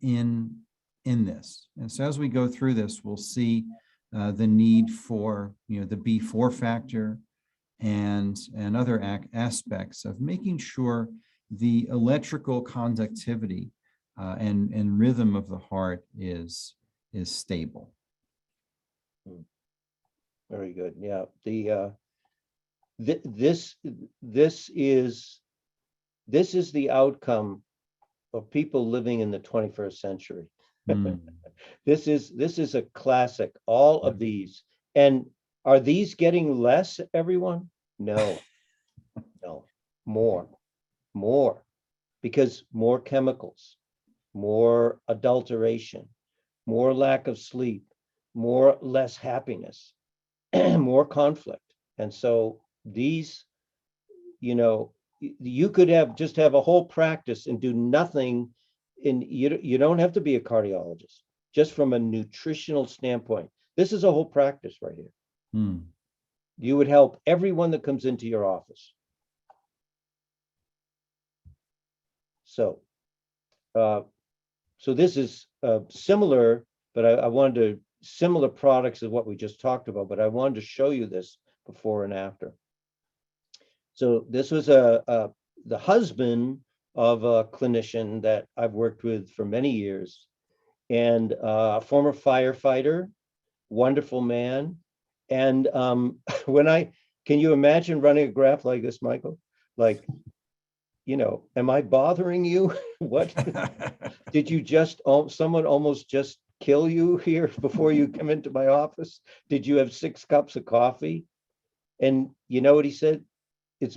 in this. And so as we go through this, we'll see the need for, the B4 factor and other aspects of making sure the electrical conductivity and rhythm of the heart is stable. Very good. Yeah. This is the outcome of people living in the 21st century. Mm. This is a classic, all of these. And are these getting less, everyone? No, no, more, because more chemicals, more adulteration, more lack of sleep, less happiness, more conflict. And so these, you could just have a whole practice and do nothing. You don't have to be a cardiologist, just from a nutritional standpoint. This is a whole practice right here. Mm. You would help everyone that comes into your office. So this is similar, but I wanted to, similar products of what we just talked about, but I wanted to show you this before and after. So this was the husband of a clinician that I've worked with for many years, and a former firefighter, wonderful man. And can you imagine running a graph like this, Michael? Like, am I bothering you? What? Did you someone almost just kill you here before you come into my office? Did you have 6 cups of coffee? And you know what he said?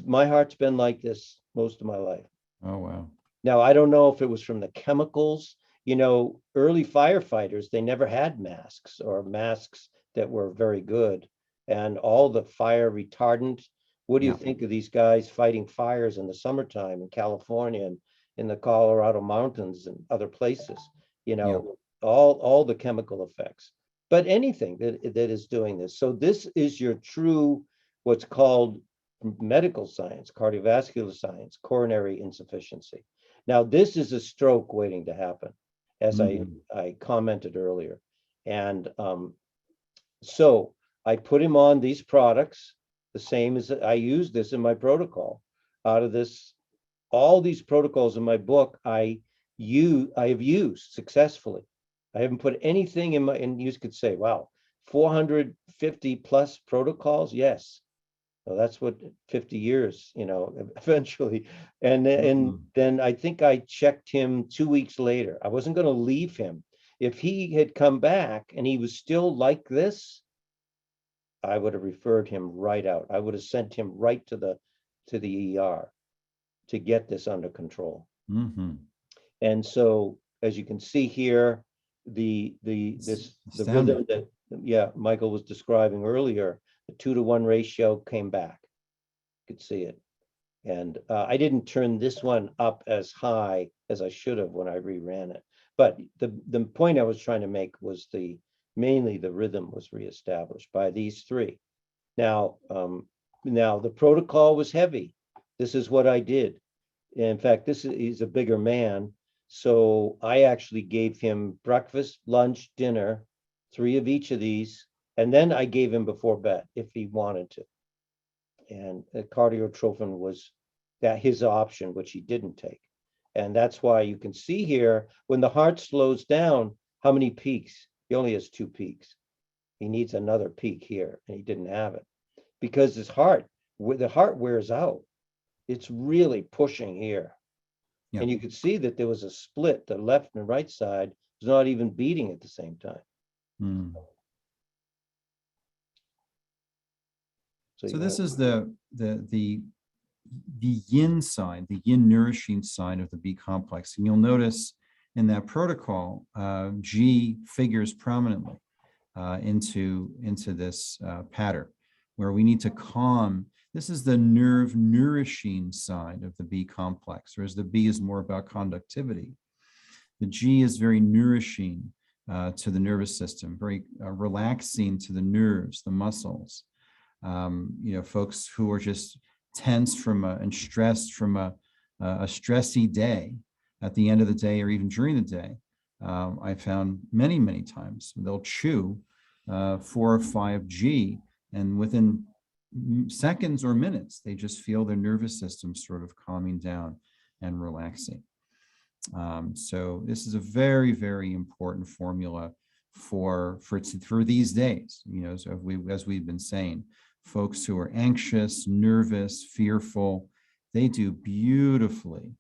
My heart's been like this most of my life. Oh, wow. Now, I don't know if it was from the chemicals. Early firefighters, they never had masks, or masks that were very good, and all the fire retardant. What do you think of these guys fighting fires in the summertime in California and in the Colorado mountains and other places? All the chemical effects, but anything that is doing this. So this is your true, what's called medical science, cardiovascular science, coronary insufficiency. Now, this is a stroke waiting to happen, as I commented earlier. And so I put him on these products, the same as I use this in my protocol. Out of this, all these protocols in my book, I have used successfully. I haven't put anything in and you could say, wow, 450 plus protocols. Yes. So that's what 50 years, eventually. And then I think I checked him 2 weeks later. I wasn't going to leave him. If he had come back and he was still like this, I would have referred him right out. I would have sent him right to the ER to get this under control. Mm-hmm. And so, as you can see here, the rhythm that Michael was describing earlier, the 2-to-1 ratio came back. You could see it. And I didn't turn this one up as high as I should have when I reran it. But the point I was trying to make was mainly the rhythm was reestablished by these 3. Now, the protocol was heavy. This is what I did. In fact, he's a bigger man. So I actually gave him breakfast, lunch, dinner, 3 of each of these. And then I gave him before bed if he wanted to. And the cardiotrophin was his option, which he didn't take. And that's why you can see here, when the heart slows down, how many peaks? He only has 2 peaks. He needs another peak here, and he didn't have it. Because the heart wears out. It's really pushing here. Yeah. And you could see that there was a split. The left and right side was not even beating at the same time. Mm. So So you this want is the yin side, the yin nourishing side of the B complex. And you'll notice in that protocol, G figures prominently into this pattern where we need to calm. This is the nerve nourishing side of the B complex, whereas the B is more about conductivity. The G is very nourishing to the nervous system, very relaxing to the nerves, the muscles. Folks who are just tense and stressed from a stressy day at the end of the day or even during the day. I found many, many times they'll chew 4 or 5G, and within seconds or minutes, they just feel their nervous system sort of calming down and relaxing. So this is a very, very important formula for these days. As we've been saying, folks who are anxious, nervous, fearful, they do beautifully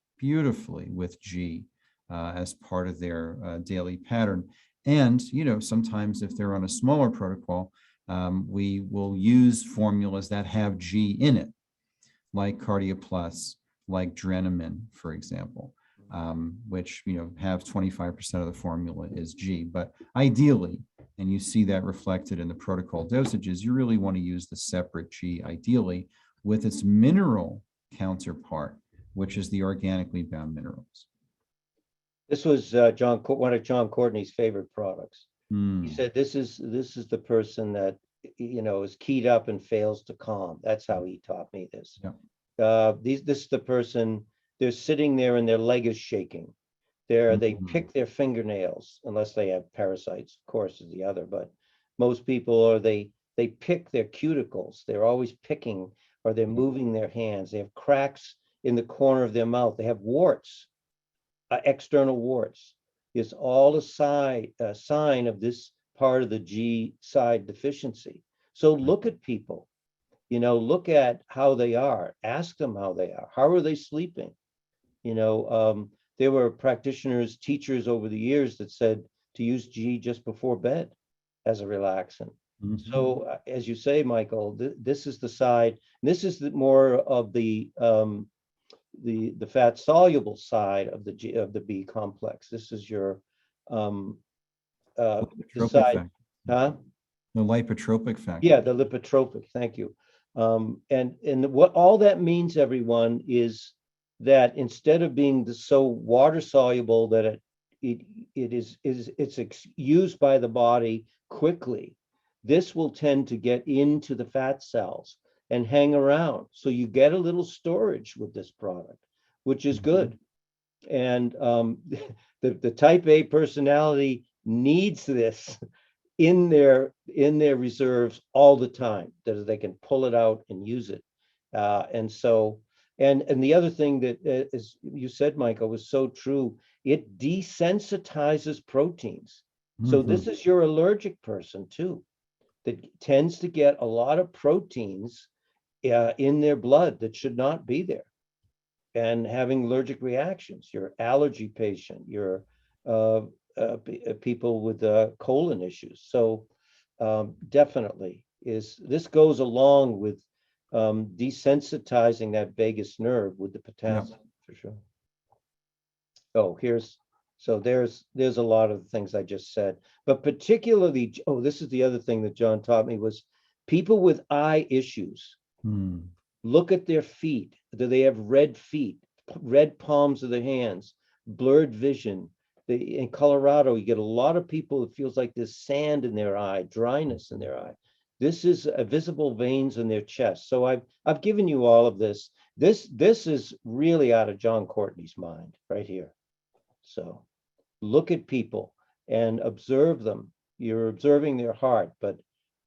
with G as part of their daily pattern. And sometimes if they're on a smaller protocol, we will use formulas that have G in it, like Cardia Plus, like Drenamin, for example. Which have 25% of the formula is G. But ideally, and you see that reflected in the protocol dosages, you really want to use the separate G, ideally, with its mineral counterpart, which is the organically bound minerals. This was one of John Courtney's favorite products. He said this is the person that is keyed up and fails to calm. That's how he taught me this. Yeah. This is the person. They're sitting there and their leg is shaking. They pick their fingernails, unless they have parasites, of course, is the other. But most people they pick their cuticles. They're always picking, or they're moving their hands. They have cracks in the corner of their mouth. They have warts, external warts. It's all a sign of this part of the G side deficiency. So look at people. Look at how they are. Ask them how they are. How are they sleeping? There were practitioners, teachers over the years that said to use G just before bed as a relaxant. Mm-hmm. So as you say, Michael, this is the side. This is more of the fat soluble side of the B complex. This is your the side, factor. huh? The lipotropic factor. Yeah, the lipotropic. Thank you. And what all that means, everyone, is that instead of being so water soluble that it's used by the body quickly, this will tend to get into the fat cells and hang around. So you get a little storage with this product, which is good. And the type A personality needs this in their reserves all the time, that they can pull it out and use it. And the other thing that, as you said, Michael, was so true, it desensitizes proteins. So this is your allergic person too, that tends to get a lot of proteins in their blood that should not be there, and having allergic reactions. Your allergy patient, your people with colon issues. So definitely this goes along with desensitizing that vagus nerve with the potassium. Yep. For sure. Oh, there's a lot of things I just said, but particularly, this is the other thing that John taught me, was people with eye issues. Look at their feet. Do they have red feet, red palms of the hands, blurred vision? In Colorado, you get a lot of people that feels like there's sand in their eye, dryness in their eye. This is visible veins in their chest. So I've given you all of this. This is really out of John Courtney's mind right here. So look at people and observe them. You're observing their heart, but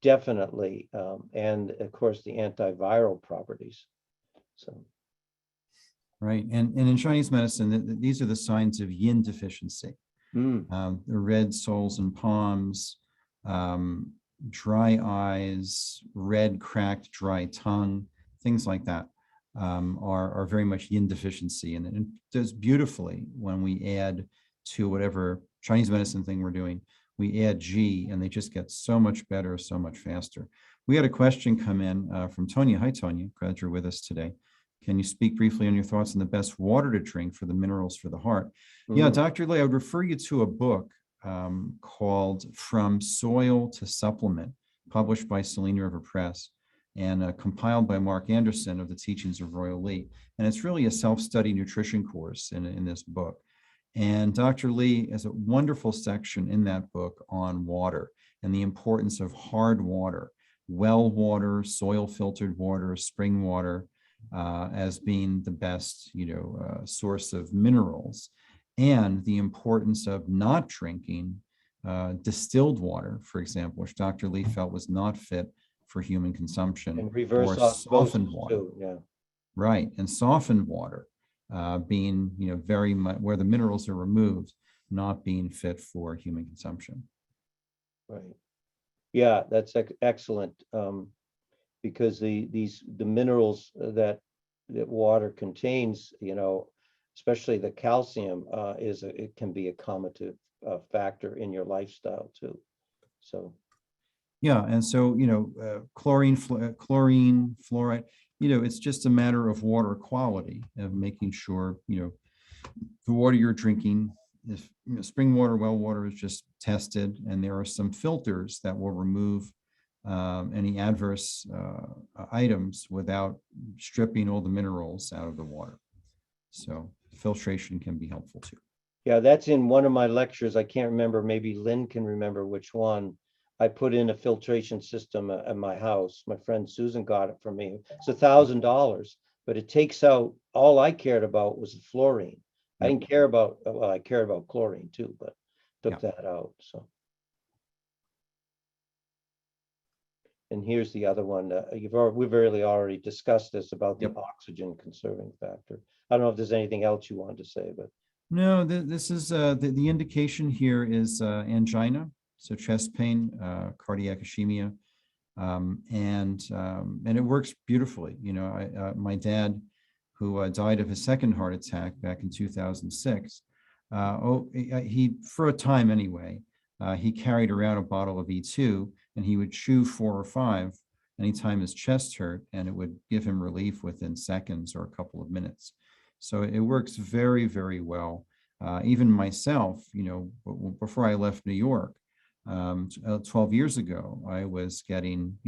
definitely, and of course the antiviral properties. So. Right, and in Chinese medicine, these are the signs of yin deficiency. The red soles and palms, dry eyes, red cracked dry tongue, things like that are very much yin deficiency, and it does beautifully when we add to whatever Chinese medicine thing we're doing, we add G, and they just get so much better, so much faster. We had a question come in from Tonya. Hi, Tonya. Glad you're with us today. Can you speak briefly on your thoughts on the best water to drink for the minerals for the heart? Yeah, Dr. Lay, I would refer you to a book called From Soil to Supplement, published by Selena River Press and compiled by Mark Anderson of the Teachings of Royal Lee. And it's really a self-study nutrition course in this book. And Dr. Lee has a wonderful section in that book on water and the importance of hard water, well water, soil filtered water, spring water, as being the best, source of minerals, and the importance of not drinking distilled water, for example, which Dr. Lee felt was not fit for human consumption, And reverse or softened osmosis water. too, yeah. Right, and softened water being, very much where the minerals are removed, not being fit for human consumption. Right. Yeah, that's excellent. Because the minerals that water contains, especially the calcium, it can be a commutative factor in your lifestyle too. So Yeah, and so chlorine, fluoride, it's just a matter of water quality, of making sure the water you're drinking, if spring water, well water is just tested, and there are some filters that will remove any adverse items without stripping all the minerals out of the water. So filtration can be helpful too. yeah, that's in one of my lectures. I can't remember, maybe Lynn can remember which one. I put in a filtration system at my house. My friend Susan got it for me. It's $1,000, but it takes out, all I cared about was the fluorine. I didn't care about, well, I cared about chlorine too, but took that out. So. And here's the other one. We've really already discussed this about the oxygen conserving factor. I don't know if there's anything else you wanted to say, but. No, this is the indication here is angina, so chest pain, cardiac ischemia, and it works beautifully. My dad, who died of his second heart attack back in 2006, he for a time anyway, he carried around a bottle of E2, and he would chew 4 or 5 anytime his chest hurt, and it would give him relief within seconds or a couple of minutes. So it works very, very well. Even myself, before I left New York 12 years ago, I was getting,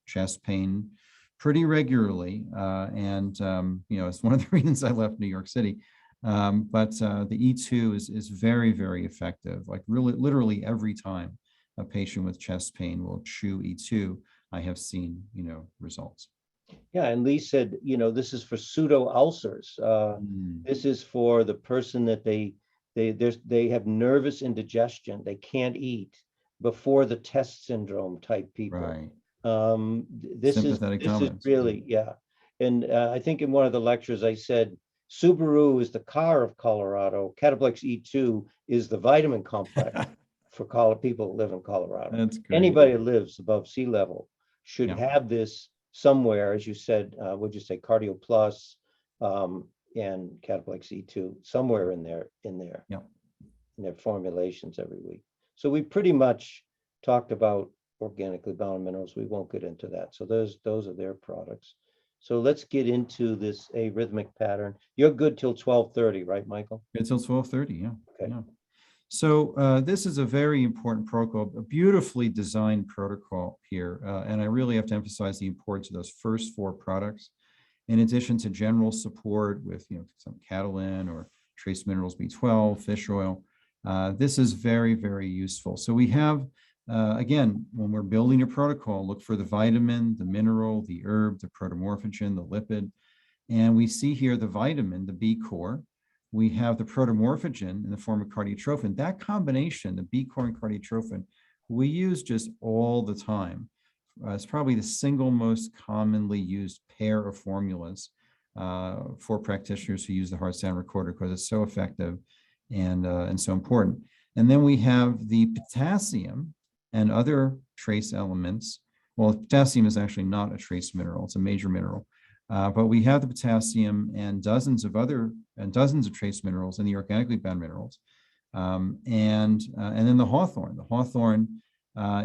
chest pain pretty regularly. It's one of the reasons I left New York City. But the E2 is very, very effective. Like really, literally every time a patient with chest pain will chew E2, I have seen, results. Yeah, and Lee said, this is for pseudo ulcers. This is for the person that they have nervous indigestion. They can't eat, before the test syndrome type people. Right. This is really, yeah. And I think in one of the lectures I said, Subaru is the car of Colorado. Cataplex E2 is the vitamin complex for people that live in Colorado. That's great. Anybody that lives above sea level should have this somewhere, as you said. Would you say Cardio Plus and Cataplex E2 somewhere in their in their formulations every week? So we pretty much talked about organically bound minerals. We won't get into that. So those are their products. So let's get into this arrhythmic pattern. You're good till 12:30, right, Michael? Good till 12:30, yeah. Okay. Yeah. So this is a very important protocol, a beautifully designed protocol here. And I really have to emphasize the importance of those first 4 products, in addition to general support with some Catalin or trace minerals B12, fish oil. This is very, very useful. So we have, again, when we're building a protocol, look for the vitamin, the mineral, the herb, the protomorphogen, the lipid. And we see here the vitamin, the B core. We have the protomorphogen in the form of cardiotrophin. That combination, the B core and cardiotrophin, we use just all the time. It's probably the single most commonly used pair of formulas for practitioners who use the heart sound recorder, because it's so effective and so important. And then we have the potassium and other trace elements. Well, potassium is actually not a trace mineral; it's a major mineral. But we have the potassium and dozens of trace minerals and the organically bound minerals. And then the hawthorn. The hawthorn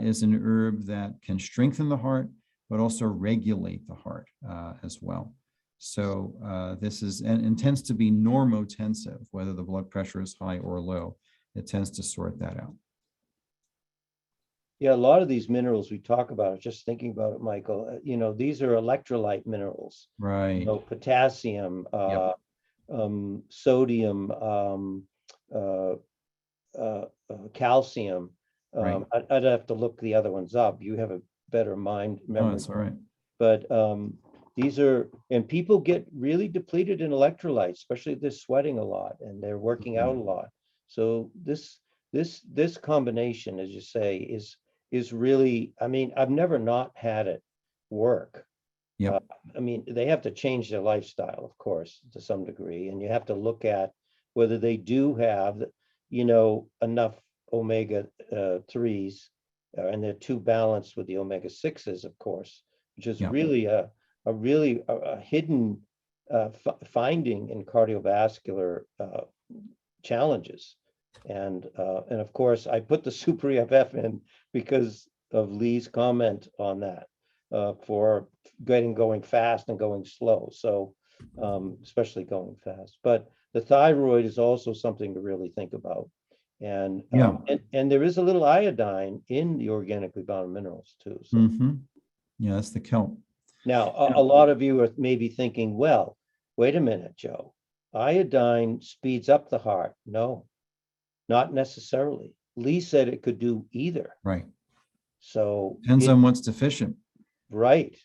is an herb that can strengthen the heart, but also regulate the heart as well. So this is, and tends to be normotensive, whether the blood pressure is high or low. It tends to sort that out. Yeah, a lot of these minerals we talk about, just thinking about it, Michael, these are electrolyte minerals. Right. Potassium, Yep. sodium, calcium. Right. I'd have to look the other ones up. You have a better Oh, memory. that's all right. But these are, and people get really depleted in electrolytes, especially if they're sweating a lot and they're working out a lot. So this combination, as you say, is really, I mean, I've never not had it work. Yep. I mean, they have to change their lifestyle, of course, to some degree, and you have to look at whether they do have, enough omega 3s, and they're too balanced with the omega 6s, of course, which is Yep. really a hidden finding in cardiovascular challenges. And of course, I put the Super EFF in because of Lee's comment on that, for going fast and going slow. So especially going fast. But the thyroid is also something to really think about. And Yeah. and there is a little iodine in the organically bound minerals too. So Yeah, that's the kelp. now Yeah. a lot of you are maybe thinking, well, wait a minute, Joe. Iodine speeds up the heart. No, not necessarily. Lee said it could do either. Right. So Depends on what's deficient. right.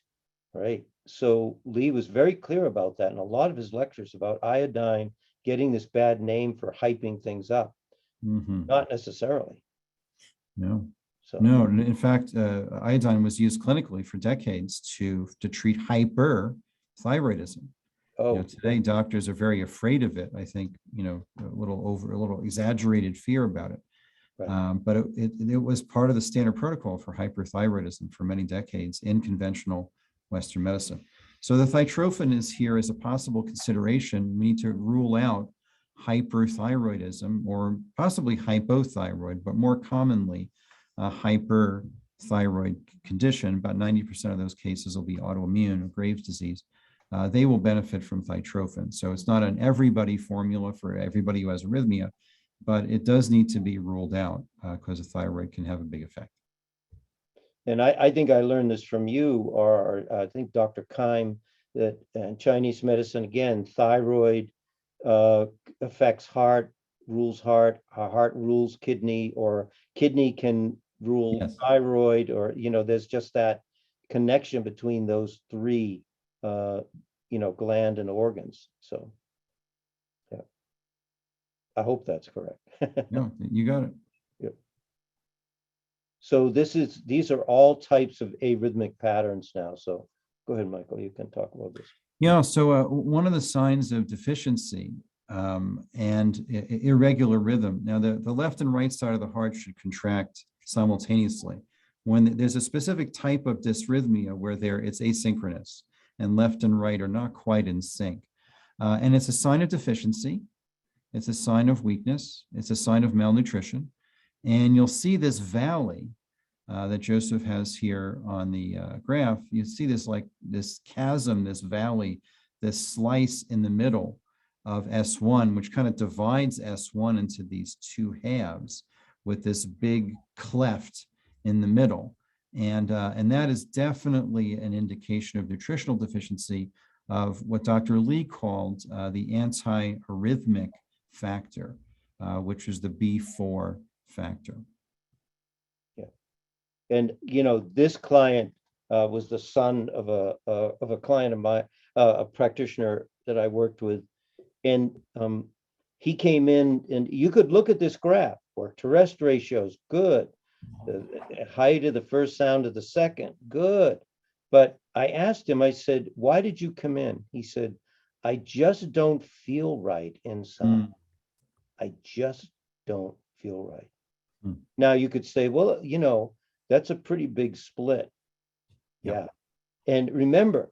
So Lee was very clear about that in a lot of his lectures about iodine getting this bad name for hyping things up. Not necessarily. No. So No, in fact, iodine was used clinically for decades to treat hyperthyroidism. Today doctors are very afraid of it. I think, a little exaggerated fear about it. right. But it was part of the standard protocol for hyperthyroidism for many decades in conventional Western medicine. So the thytrophin is here as a possible consideration. We need to rule out hyperthyroidism or possibly hypothyroid, but more commonly a hyperthyroid condition. About 90% of those cases will be autoimmune or Graves' disease. They will benefit from thytrophin. So it's not an everybody formula for everybody who has arrhythmia, but it does need to be ruled out because the thyroid can have a big effect. And I think I learned this from you, or I think Dr. Keim, that in Chinese medicine, again, thyroid affects heart rules kidney, or kidney can rule Yes. thyroid, or, there's just that connection between those three, gland and organs. So, yeah, I hope that's correct. No, you got it. Yep. So these are all types of arrhythmic patterns now. So go ahead, Michael, you can talk about this. Yeah, so one of the signs of deficiency and irregular rhythm. Now, the left and right side of the heart should contract simultaneously. When there's a specific type of dysrhythmia where it's asynchronous and left and right are not quite in sync. And it's a sign of deficiency. It's a sign of weakness. It's a sign of malnutrition. And you'll see this valley that Joseph has here on the graph. You see this chasm, this valley, this slice in the middle of S1, which kind of divides S1 into these two halves with this big cleft in the middle. And that is definitely an indication of nutritional deficiency of what Dr. Lee called the anti-arrhythmic factor, which is the B4 factor. Yeah. And, this client was the son of a client of mine, a practitioner that I worked with. And he came in, and you could look at this graph where to rest ratios, good. The height of the first sound of the second, good. But I asked him, I said, why did you come in? He said, I just don't feel right inside. I just don't feel right. Now you could say, well, that's a pretty big split. Yeah. And remember,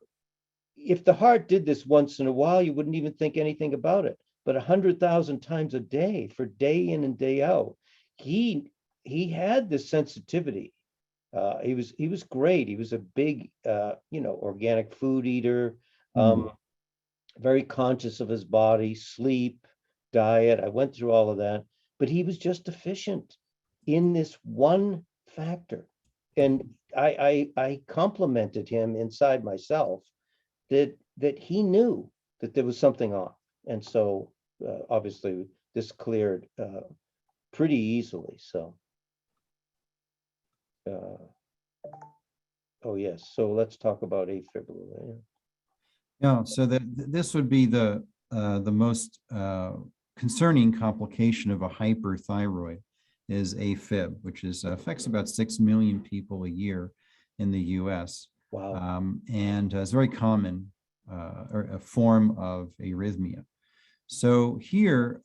if the heart did this once in a while, you wouldn't even think anything about it. but 100,000 times a day for day in and day out. He had this sensitivity. He was great. He was a big, organic food eater, Mm. very conscious of his body, sleep, diet. I went through all of that, but he was just deficient in this one factor. And I complimented him inside myself that he knew that there was something off. And so obviously this cleared pretty easily. So, oh yes, so let's talk about afibrillation. Yeah, so this would be the most concerning complication of a hyperthyroid is AFib, which affects about 6 million people a year in the U.S. Wow. And it's very common, or a form of arrhythmia. So here,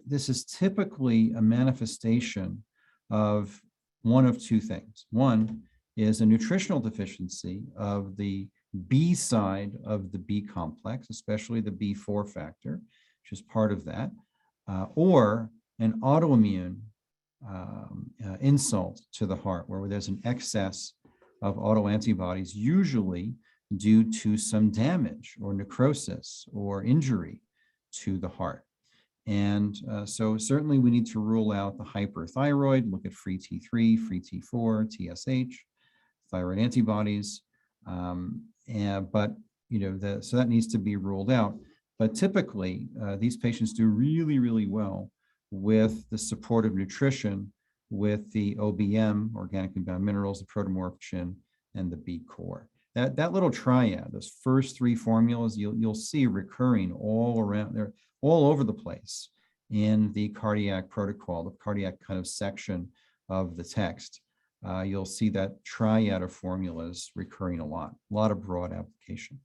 this is typically a manifestation of one of two things. One is a nutritional deficiency of the B side of the B complex, especially the B4 factor, which is part of that, or an autoimmune insult to the heart, where there's an excess of autoantibodies, usually due to some damage or necrosis or injury to the heart. And so certainly we need to rule out the hyperthyroid, look at free T3, free T4, TSH, thyroid antibodies. But so that needs to be ruled out. But typically, these patients do really, really well with the supportive nutrition, with the OBM, organically bound minerals, the protomorphin, and the B core. That little triad, those first three formulas, you'll see recurring all around there, all over the place in the cardiac protocol, the cardiac kind of section of the text. You'll see that triad of formulas recurring a lot of broad application.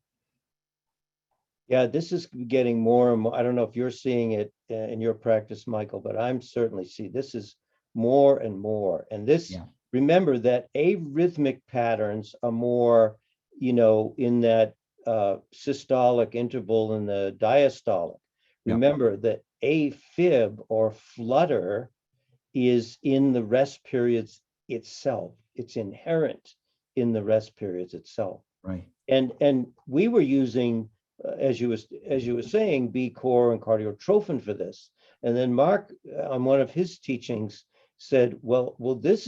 Yeah, this is getting more and more. I don't know if you're seeing it in your practice, Michael, but I'm certainly seeing this is more and more. And this, remember that arrhythmic patterns are more, in that systolic interval and the diastolic. Remember that AFib or flutter is in the rest periods itself. It's inherent in the rest periods itself. Right. And we were using, as you were saying, B core and cardiotrophin for this. And then Mark, on one of his teachings, said, well, this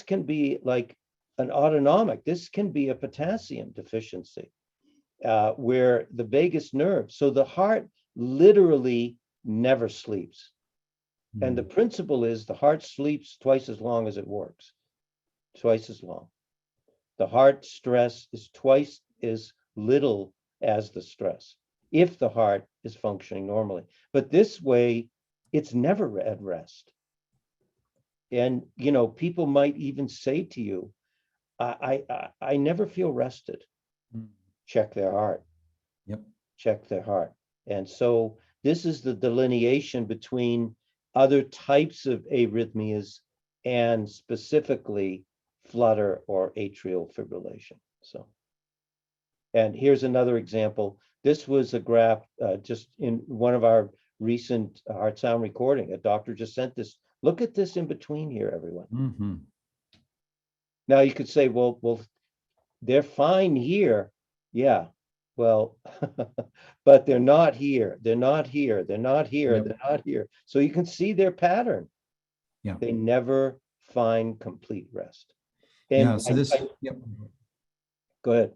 can be like an autonomic. This can be a potassium deficiency, where the vagus nerve. So the heart literally never sleeps. And the principle is the heart sleeps twice as long as it works, twice as long. The heart stress is twice as little as the stress if the heart is functioning normally. But this way, it's never at rest. And, people might even say to you, I never feel rested. Check their heart. Check their heart. And so this is the delineation between other types of arrhythmias and specifically flutter or atrial fibrillation. So, and here's another example. This was a graph just in one of our recent heart sound recording. A doctor just sent this. Look at this in between here, everyone. Now you could say, well, they're fine here. Yeah, well, but they're not here. They're not here. They're not here. They're not here. So you can see their pattern. They never find complete rest. And so this, go ahead.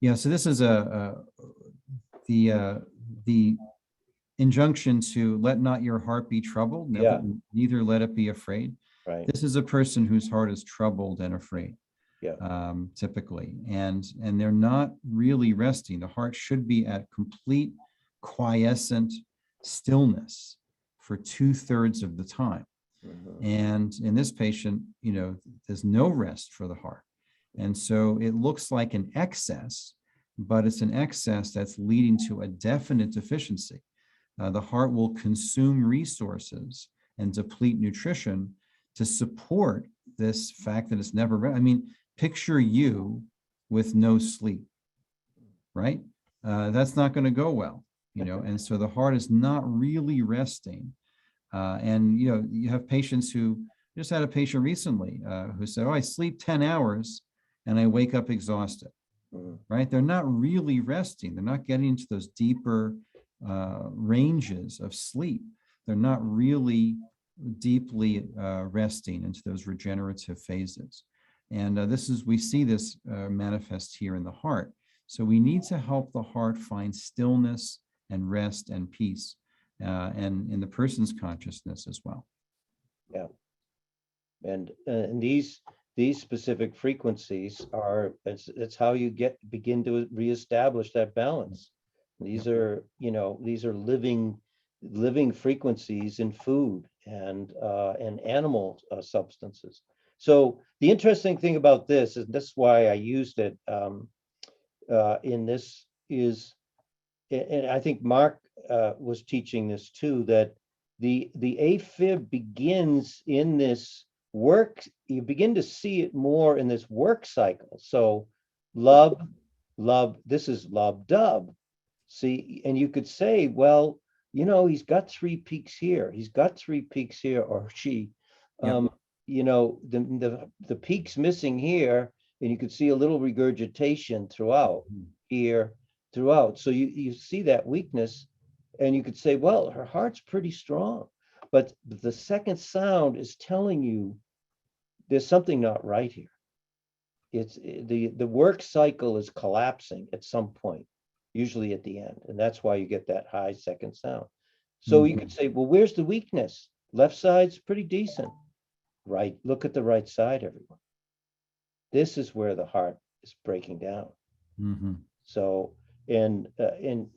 Yeah, so this is the injunction to let not your heart be troubled, neither let it be afraid. Right. This is a person whose heart is troubled and afraid. Typically, and they're not really resting. The heart should be at complete quiescent stillness for 2/3 of the time. And in this patient, there's no rest for the heart. And so it looks like an excess, but it's an excess that's leading to a definite deficiency. The heart will consume resources and deplete nutrition to support this fact that it's never, picture you with no sleep, right? That's not going to go well. and so the heart is not really resting. And, you have patients who, just had a patient recently who said, oh, I sleep 10 hours and I wake up exhausted, right? They're not really resting. They're not getting into those deeper ranges of sleep. They're not really deeply resting into those regenerative phases. And we see this manifest here in the heart. So we need to help the heart find stillness and rest and peace, and in the person's consciousness as well. Yeah. And these specific frequencies are, it's how you begin to reestablish that balance. These are, these are living frequencies in food and animal substances. So the interesting thing about this, and this is why I used it in this, is, and I think Mark was teaching this too, that the AFib begins in this work. You begin to see it more in this work cycle. So love, this is love dub. See, and you could say, well, he's got 3 peaks here. He's got 3 peaks here, or she. Yep. The peaks missing here, and you could see a little regurgitation throughout here, throughout. So you see that weakness, and you could say, well, her heart's pretty strong, but the second sound is telling you there's something not right here. It's the work cycle is collapsing at some point, usually at the end, and that's why you get that high second sound. So you could say, well, where's the weakness? Left side's pretty decent. Right, look at the right side, everyone. This is where the heart is breaking down. So and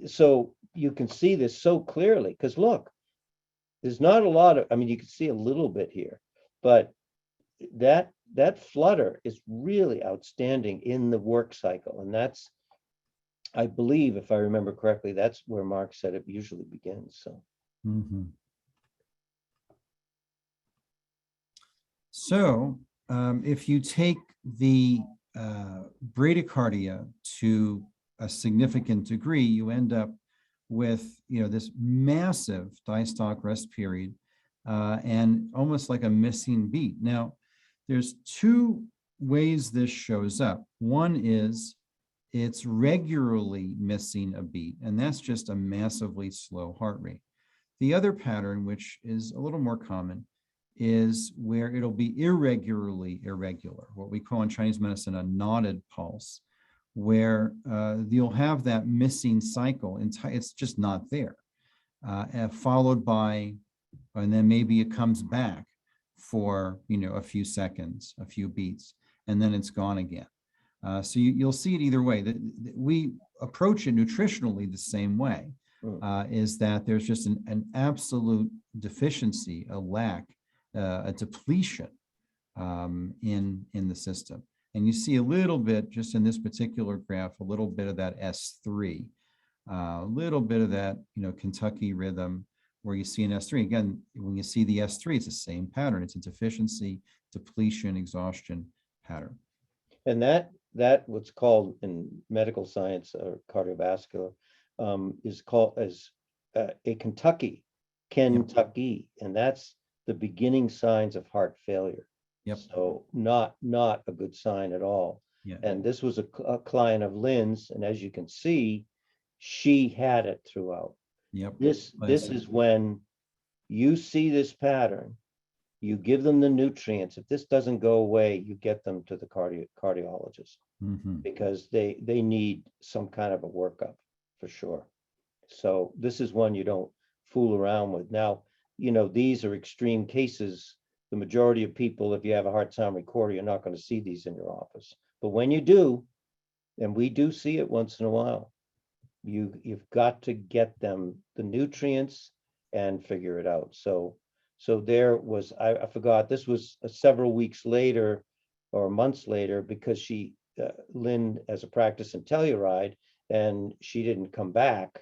so you can see this so clearly, because look, there's not a lot of, you can see a little bit here, but that flutter is really outstanding in the work cycle. And that's, I believe, if I remember correctly, that's where Mark said it usually begins. So So if you take the bradycardia to a significant degree, you end up with this massive diastolic rest period and almost like a missing beat. Now, there's 2 ways this shows up. One is it's regularly missing a beat, and that's just a massively slow heart rate. The other pattern, which is a little more common, is where it'll be irregularly irregular, what we call in Chinese medicine a knotted pulse, where you'll have that missing cycle, and it's just not there, followed by, and then maybe it comes back for a few seconds, a few beats, and then it's gone again. So you'll see it either way. We approach it nutritionally the same way, is that there's just an absolute deficiency, a lack, a depletion in the system. And you see a little bit, just in this particular graph, a little bit of that S3, a little bit of that, Kentucky rhythm, where you see an S3. Again, when you see the S3, it's the same pattern. It's a deficiency, depletion, exhaustion pattern. And that what's called in medical science or cardiovascular is called as a Kentucky, and that's the beginning signs of heart failure. So not a good sign at all. And this was a client of Lynn's, and as you can see, she had it throughout. This is when you see this pattern, you give them the nutrients. If this doesn't go away, you get them to the cardiologist, because they need some kind of a workup for sure. So this is one you don't fool around with. Now, these are extreme cases. The majority of people, if you have a heart sound recorder, you're not going to see these in your office. But when you do, and we do see it once in a while, you've got to get them the nutrients and figure it out. So there was, I forgot, this was several weeks later or months later, because Lynn has a practice in Telluride, and she didn't come back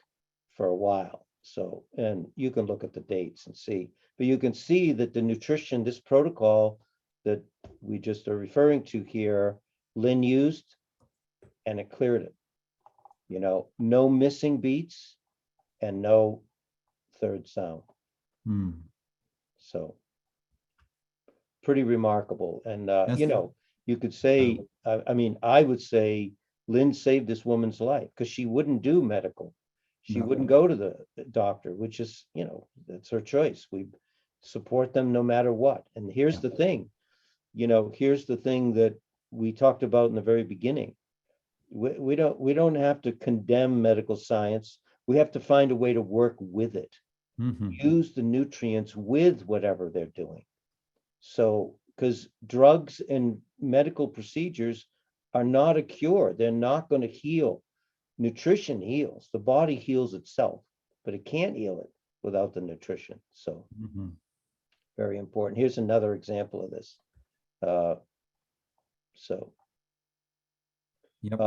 for a while. So, and you can look at the dates and see, but you can see that the nutrition, this protocol that we just are referring to here, Lynn used, and it cleared it. No missing beats, and no third sound. Hmm. So pretty remarkable. And, That's- you know, you could say, I mean, I would say Lynn saved this woman's life because she wouldn't do medical. She No. wouldn't go to the doctor, which is, you know, that's her choice. We support them no matter what. And here's the thing, you know, here's the thing that we talked about in the very beginning. We don't have to condemn medical science. We have to find a way to work with it. Mhm. Use the nutrients with whatever they're doing. So, because drugs and medical procedures are not a cure, they're not going to heal. Nutrition heals, the body heals itself, but it can't heal it without the nutrition. So, Mhm. very important. Here's another example of this. Uh, so, Yep.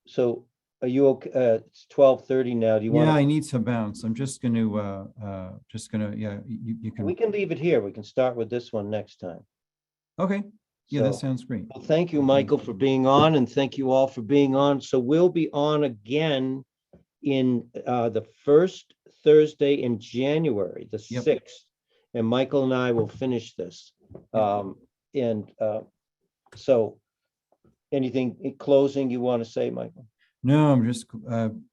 so are you okay? It's 12:30 now. Do you Yeah, want I to? need to bounce. I'm just going to, yeah, you We can, can leave it here. We can start with this one next time. okay. Yeah, that So, sounds great. well, thank you, Michael, for being on, and thank you all for being on. So we'll be on again in the first Thursday in January, the Yep. 6th. And Michael and I will finish this. Yep. And so anything in closing you want to say, Michael? No, I'm just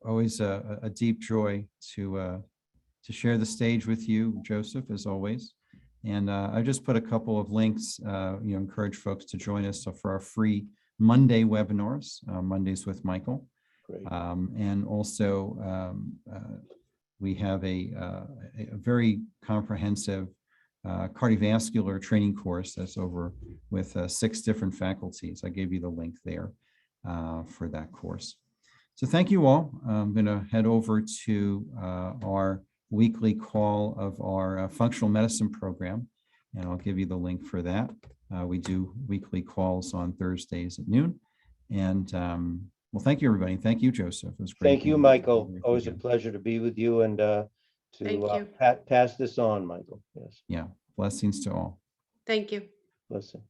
always a deep joy to share the stage with you, Joseph, as always. And I just put a couple of links, encourage folks to join us for our free Monday webinars, Mondays with Michael. Great. And also we have a very comprehensive cardiovascular training course that's over with 6 different faculties. I gave you the link there for that course. So thank you all. I'm going to head over to our weekly call of our functional medicine program, and I'll give you the link for that. We do weekly calls on Thursdays at noon. And well, thank you, everybody. Thank you, Joseph. It was great. Thank you, being Michael. with Always a you. pleasure to be with you and Thank to you. pass this on, Michael. Yes, Yeah, blessings to all. Thank you. listen.